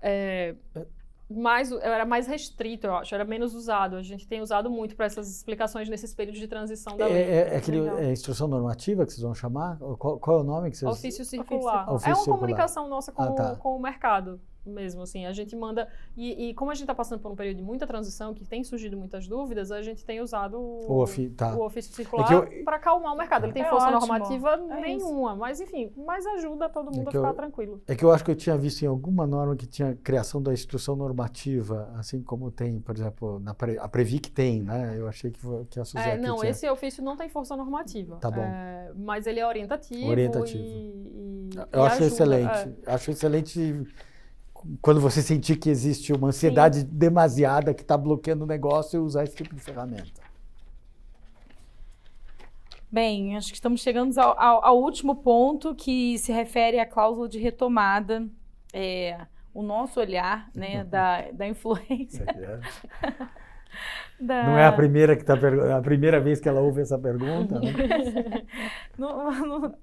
era mais restrito, eu acho, era menos usado. A gente tem usado muito para essas explicações nesses períodos de transição da lei. É instrução normativa que vocês vão chamar? Qual é o nome que vocês... Ofício circular. Ofício é uma circular. Comunicação nossa com o mercado mesmo, assim. A gente manda... E como a gente está passando por um período de muita transição, que tem surgido muitas dúvidas, a gente tem usado o ofício circular para acalmar o mercado. Ele tem força normativa nenhuma, mas enfim, ajuda todo mundo a ficar tranquilo. É que eu acho que eu tinha visto em alguma norma que tinha criação da instrução normativa, assim como tem, por exemplo, a Previc tem, né? Eu achei que a Suzete não, tinha... esse ofício não tem força normativa. Tá bom. Mas ele é orientativo. Eu acho excelente. Acho excelente quando você sentir que existe uma ansiedade demasiada que está bloqueando o negócio e usar esse tipo de ferramenta. Bem, acho que estamos chegando ao último ponto, que se refere à cláusula de retomada, o nosso olhar, né, da influência. Não é a primeira vez que ela ouve essa pergunta? Né?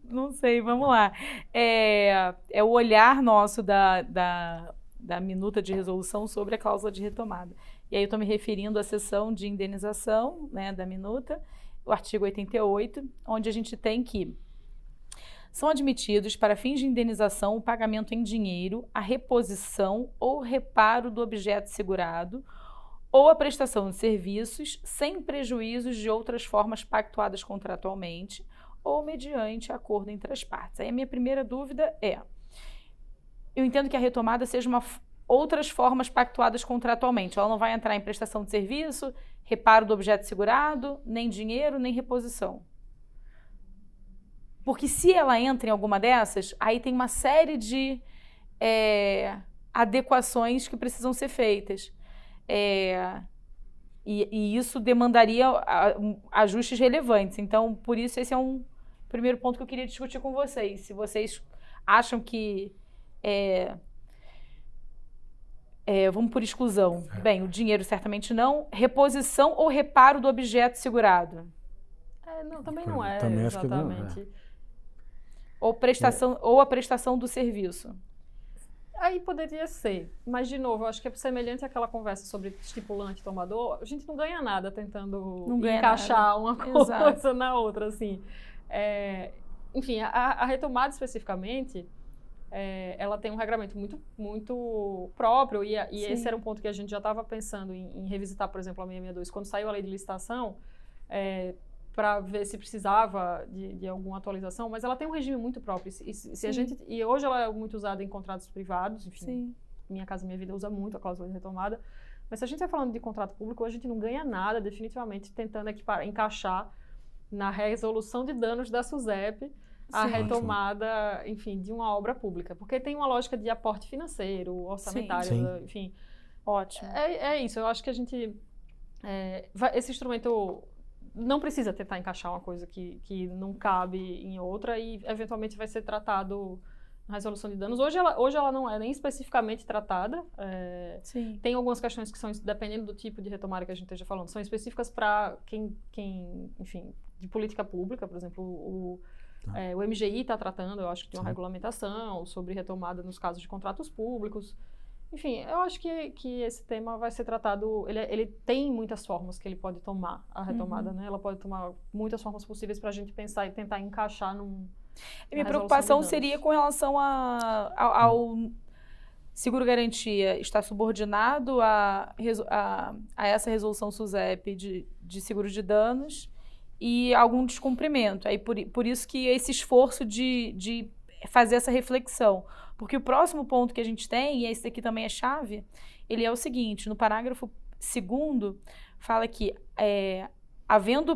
Não sei, vamos lá. É o olhar nosso da minuta de resolução sobre a cláusula de retomada. E aí eu estou me referindo à seção de indenização, né, da minuta, o artigo 88, onde a gente tem que são admitidos para fins de indenização o pagamento em dinheiro, a reposição ou reparo do objeto segurado ou a prestação de serviços sem prejuízos de outras formas pactuadas contratualmente ou mediante acordo entre as partes. Aí a minha primeira dúvida eu entendo que a retomada seja outras formas pactuadas contratualmente. Ela não vai entrar em prestação de serviço, reparo do objeto segurado, nem dinheiro, nem reposição. Porque se ela entra em alguma dessas, aí tem uma série de adequações que precisam ser feitas. E isso demandaria ajustes relevantes. Então, por isso, esse é um primeiro ponto que eu queria discutir com vocês. Se vocês acham que... vamos por exclusão. Bem, o dinheiro certamente não. Reposição ou reparo do objeto segurado? Não, também não é também exatamente. Ou a prestação do serviço. Aí poderia ser, mas de novo, eu acho que é semelhante àquela conversa sobre estipulante e tomador, a gente não ganha nada tentando encaixar uma coisa na outra, assim. Enfim, a retomada especificamente, ela tem um regramento muito, muito próprio, e esse era um ponto que a gente já estava pensando em revisitar, por exemplo, a 662, quando saiu a lei de licitação, para ver se precisava de alguma atualização, mas ela tem um regime muito próprio. E hoje ela é muito usada em contratos privados, enfim, Minha Casa Minha Vida usa muito a cláusula de retomada, Mas se a gente está falando de contrato público, a gente não ganha nada, definitivamente, tentando encaixar na resolução de danos da SUSEP a retomada, enfim, de uma obra pública. Porque tem uma lógica de aporte financeiro, orçamentário, enfim. Ótimo. É isso, eu acho que a gente... esse instrumento não precisa tentar encaixar uma coisa que não cabe em outra e, eventualmente, vai ser tratado na resolução de danos. Hoje ela não é nem especificamente tratada. Tem algumas questões que são, dependendo do tipo de retomada que a gente esteja falando, são específicas para quem, enfim, de política pública, por exemplo, o MGI está tratando, eu acho que tem uma regulamentação sobre retomada nos casos de contratos públicos. Enfim, eu acho que esse tema vai ser tratado, ele tem muitas formas que ele pode tomar, a retomada, né? Ela pode tomar muitas formas possíveis para a gente pensar e tentar encaixar num... Minha preocupação seria com relação ao seguro-garantia estar subordinado a essa resolução SUSEP de seguro de danos e algum descumprimento. Aí por isso que esse esforço de fazer essa reflexão. Porque o próximo ponto que a gente tem, e esse daqui também é chave, ele é o seguinte, no parágrafo 2º, fala que havendo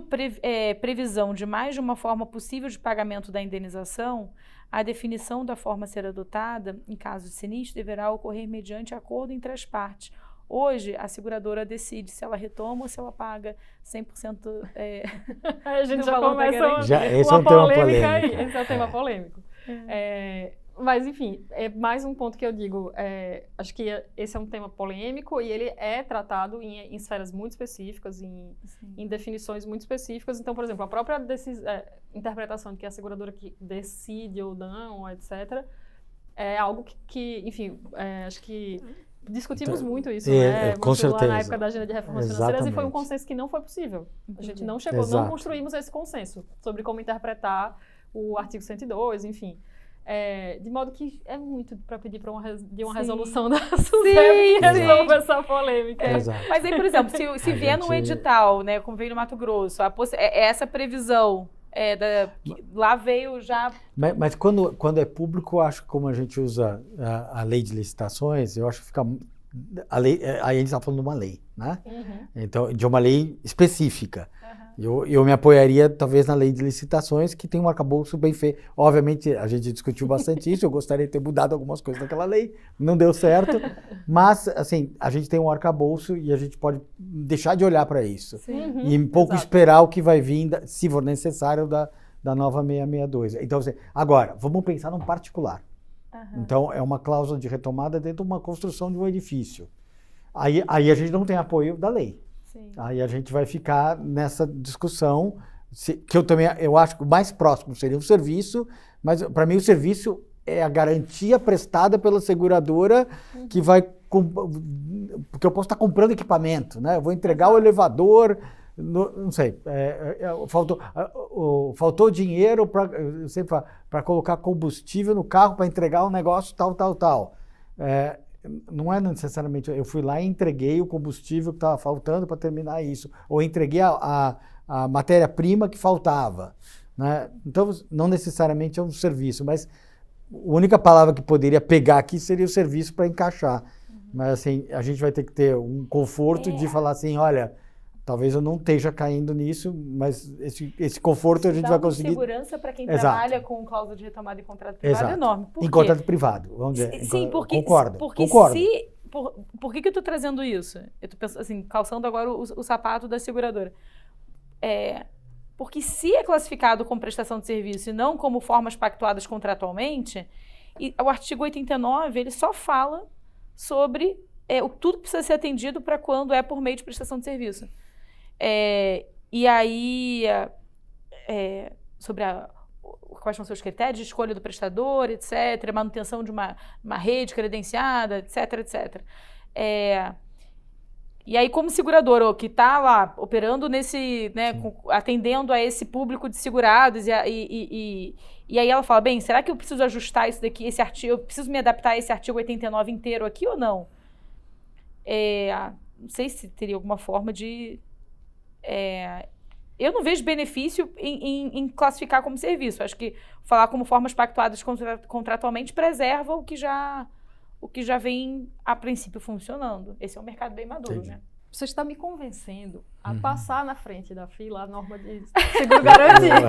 previsão de mais de uma forma possível de pagamento da indenização, a definição da forma a ser adotada, em caso de sinistro, deverá ocorrer mediante acordo entre as partes. Hoje, a seguradora decide se ela retoma ou se ela paga 100% a gente já começa esse é um tema polêmico. Aí. Esse é um tema polêmico. Mas, enfim, é mais um ponto que eu digo. Acho que esse é um tema polêmico e ele é tratado em esferas muito específicas, em definições muito específicas. Então, por exemplo, a própria interpretação de que a seguradora que decide ou não, etc., é algo que enfim, acho que discutimos muito isso, né? Com certeza. Lá na época da agenda de reformas financeiras e foi um consenso que não foi possível. A gente não chegou, não construímos esse consenso sobre como interpretar o artigo 102, enfim. De modo que é muito para pedir para uma resolução da SUSEP que resolva essa polêmica. Mas aí, por exemplo, se vier num edital, né, como veio no Mato Grosso, essa previsão, lá veio já... Mas quando é público, eu acho que como a gente usa a lei de licitações, eu acho que fica... aí a gente está falando de uma lei, né? Então, de uma lei específica. Eu me apoiaria, talvez, na lei de licitações, que tem um arcabouço bem feito. Obviamente, a gente discutiu bastante isso, eu gostaria de ter mudado algumas coisas naquela lei, não deu certo, mas, assim, a gente tem um arcabouço e a gente pode deixar de olhar para isso. E um pouco esperar o que vai vir, se for necessário, da nova 662. Então, assim, agora, vamos pensar num particular. Então, é uma cláusula de retomada dentro de uma construção de um edifício. Aí a gente não tem apoio da lei. Aí a gente vai ficar nessa discussão, que eu acho que o mais próximo seria o serviço, mas para mim o serviço é a garantia prestada pela seguradora que vai... Porque eu posso estar comprando equipamento, né? Eu vou entregar o elevador, não sei, faltou dinheiro para colocar combustível no carro para entregar um negócio tal. Não é necessariamente, eu fui lá e entreguei o combustível que estava faltando para terminar isso, ou entreguei a matéria-prima que faltava, né? Então, não necessariamente é um serviço, mas a única palavra que poderia pegar aqui seria o serviço para encaixar. Mas, assim, a gente vai ter que ter um conforto de falar assim, olha, talvez eu não esteja caindo nisso, mas esse conforto a gente vai conseguir... segurança para quem trabalha com cláusula de retomada em contrato privado é enorme. Por quê? Em contrato privado, vamos dizer. Sim, porque concordo. Por que eu estou trazendo isso? Eu estou pensando assim, calçando agora o sapato da seguradora. Porque se é classificado como prestação de serviço e não como formas pactuadas contratualmente, o artigo 89, ele só fala sobre tudo que precisa ser atendido para quando é por meio de prestação de serviço. E aí, sobre quais são os seus critérios de escolha do prestador, etc., manutenção de uma rede credenciada, etc. E aí, como segurador que está lá operando nesse, né, atendendo a esse público de segurados, e aí ela fala, bem, será que eu preciso ajustar isso daqui, esse artigo, eu preciso me adaptar a esse artigo 89 inteiro aqui ou não? Não sei se teria alguma forma de... eu não vejo benefício em classificar como serviço. Acho que falar como formas pactuadas contratualmente preserva o que já o que já vem, a princípio, funcionando. Esse é um mercado bem maduro, Entendi. né? Você está me convencendo a passar na frente da fila a norma de seguro garantido.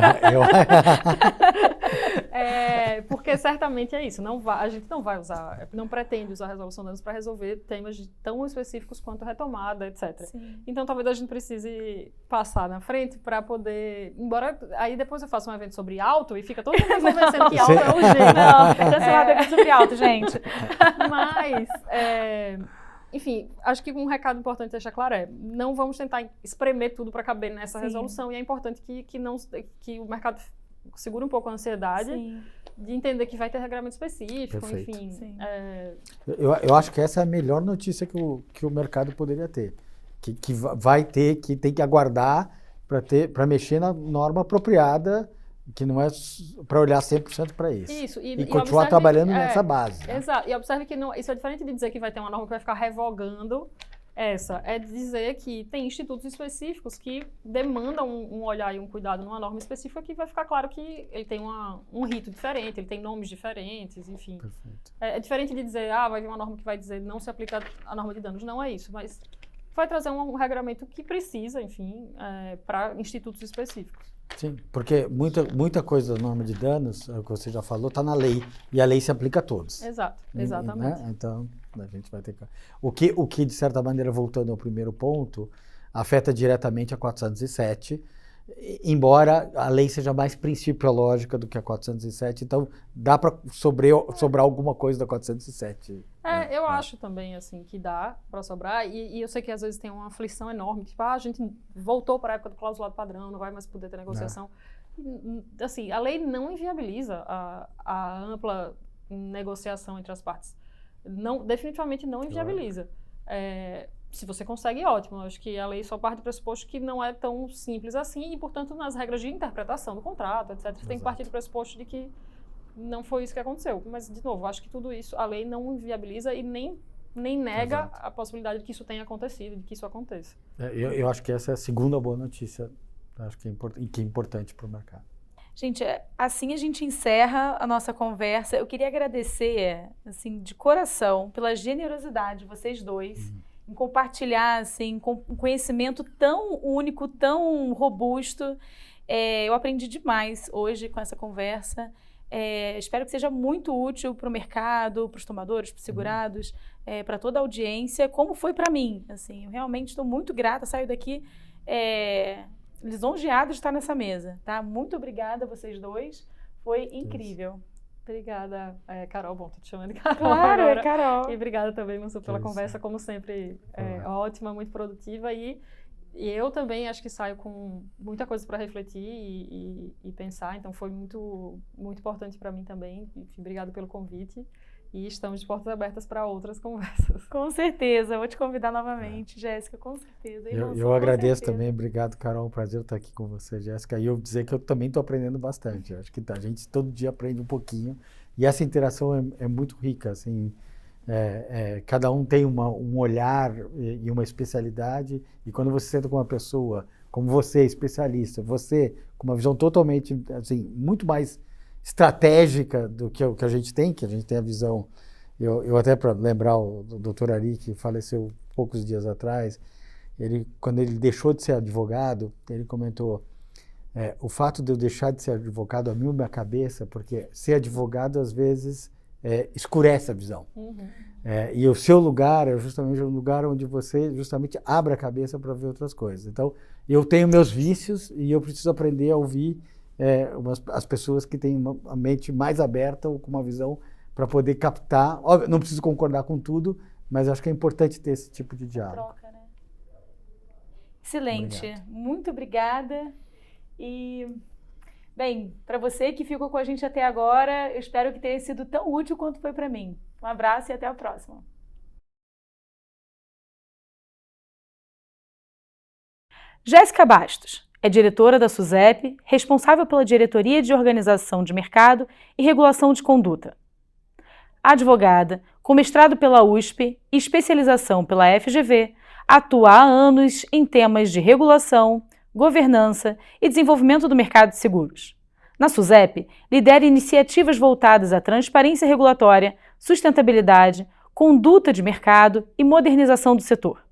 Porque certamente é isso. A gente não vai usar, não pretende usar a resolução de danos para resolver temas tão específicos quanto retomada, etc. Sim. Então talvez a gente precise passar na frente para poder, embora aí depois eu faça um evento sobre auto e fica todo mundo convencendo que auto é urgente. Não, cancelado evento sobre auto, gente. Mas enfim, acho que um recado importante deixar claro não vamos tentar espremer tudo para caber nessa resolução, e é importante que o mercado segure um pouco a ansiedade de entender que vai ter regramento específico, Perfeito. enfim. Eu acho que essa é a melhor notícia que o mercado poderia ter, que vai ter, que tem que aguardar para mexer na norma apropriada, que não é para olhar 100% para isso. Isso. E continuar trabalhando nessa base. Né? Exato. E observe que isso é diferente de dizer que vai ter uma norma que vai ficar revogando essa. É dizer que tem institutos específicos que demandam um olhar e um cuidado numa norma específica que vai ficar claro que ele tem um rito diferente, ele tem nomes diferentes, enfim. Perfeito. É diferente de dizer, vai vir uma norma que vai dizer não se aplica a norma de danos. Não é isso, mas vai trazer um regramento que precisa, enfim, para institutos específicos. Sim, porque muita coisa da norma de danos, o que você já falou, está na lei, e a lei se aplica a todos. Exato, exatamente. Né? Então, a gente vai ter que... O que, de certa maneira, voltando ao primeiro ponto, afeta diretamente a 407, embora a lei seja mais principiológica do que a 407, então dá para sobrar alguma coisa da 407. Eu acho também, assim, que dá para sobrar, e eu sei que às vezes tem uma aflição enorme, tipo, a gente voltou para a época do clausulado padrão, não vai mais poder ter negociação. Assim, a lei não inviabiliza a ampla negociação entre as partes. Definitivamente não inviabiliza. Se você consegue, ótimo. Eu acho que a lei só parte do pressuposto que não é tão simples assim, e, portanto, nas regras de interpretação do contrato, etc., você tem que partir do pressuposto de que não foi isso que aconteceu. Mas, de novo, acho que tudo isso, a lei não inviabiliza e nem nega a possibilidade de que isso tenha acontecido, de que isso aconteça. Eu acho que essa é a segunda boa notícia, acho que é importante para o mercado. Gente, assim a gente encerra a nossa conversa. Eu queria agradecer, assim, de coração, pela generosidade de vocês dois, em compartilhar, assim, com um conhecimento tão único, tão robusto. Eu aprendi demais hoje com essa conversa. Espero que seja muito útil para o mercado, para os tomadores, para os segurados, para toda a audiência, como foi para mim. Assim, eu realmente estou muito grata, saio daqui lisonjeada de estar nessa mesa. Tá? Muito obrigada a vocês dois, foi incrível. Obrigada, Carol. Bom, tô te chamando de Carol Claro, agora. é Carol. E obrigada também, Mansu, pela conversa, como sempre, ótima, muito produtiva. E eu também acho que saio com muita coisa para refletir e pensar, então foi muito, muito importante para mim também. Enfim, obrigada pelo convite e estamos de portas abertas para outras conversas. Com certeza, vou te convidar novamente, Jéssica, com certeza. Eu agradeço também, obrigado, Carol, um prazer estar aqui com você, Jéssica, e eu dizer que eu também estou aprendendo bastante, eu acho que a gente todo dia aprende um pouquinho, e essa interação é muito rica, assim, cada um tem um olhar e uma especialidade, e quando você senta com uma pessoa, como você, especialista, você com uma visão totalmente, assim, muito mais estratégica do que a gente tem a visão, eu até para lembrar o Dr. Ari, que faleceu poucos dias atrás, quando ele deixou de ser advogado, ele comentou, o fato de eu deixar de ser advogado abriu minha cabeça, porque ser advogado às vezes escurece a visão. E o seu lugar é justamente um lugar onde você justamente abre a cabeça para ver outras coisas. Então, eu tenho meus vícios e eu preciso aprender a ouvir as pessoas que têm a mente mais aberta ou com uma visão para poder captar. Óbvio, não preciso concordar com tudo, mas acho que é importante ter esse tipo de diálogo. Troca, né? Excelente. Obrigado. Muito obrigada. E, bem, para você que ficou com a gente até agora, eu espero que tenha sido tão útil quanto foi para mim. Um abraço e até a próxima. Jéssica Bastos é diretora da SUSEP, responsável pela Diretoria de Organização de Mercado e Regulação de Conduta. Advogada, com mestrado pela USP e especialização pela FGV, atua há anos em temas de regulação, governança e desenvolvimento do mercado de seguros. Na SUSEP, lidera iniciativas voltadas à transparência regulatória, sustentabilidade, conduta de mercado e modernização do setor.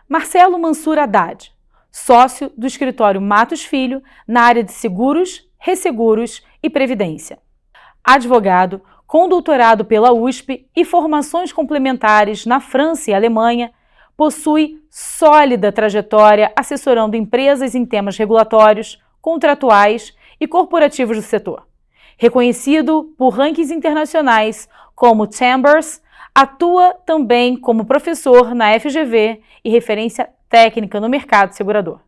Marcelo Mansur Haddad, sócio do escritório Matos Filho na área de seguros, resseguros e previdência. Advogado, com doutorado pela USP e formações complementares na França e Alemanha, possui sólida trajetória assessorando empresas em temas regulatórios, contratuais e corporativos do setor. Reconhecido por rankings internacionais como Chambers, atua também como professor na FGV e referência técnica no mercado segurador.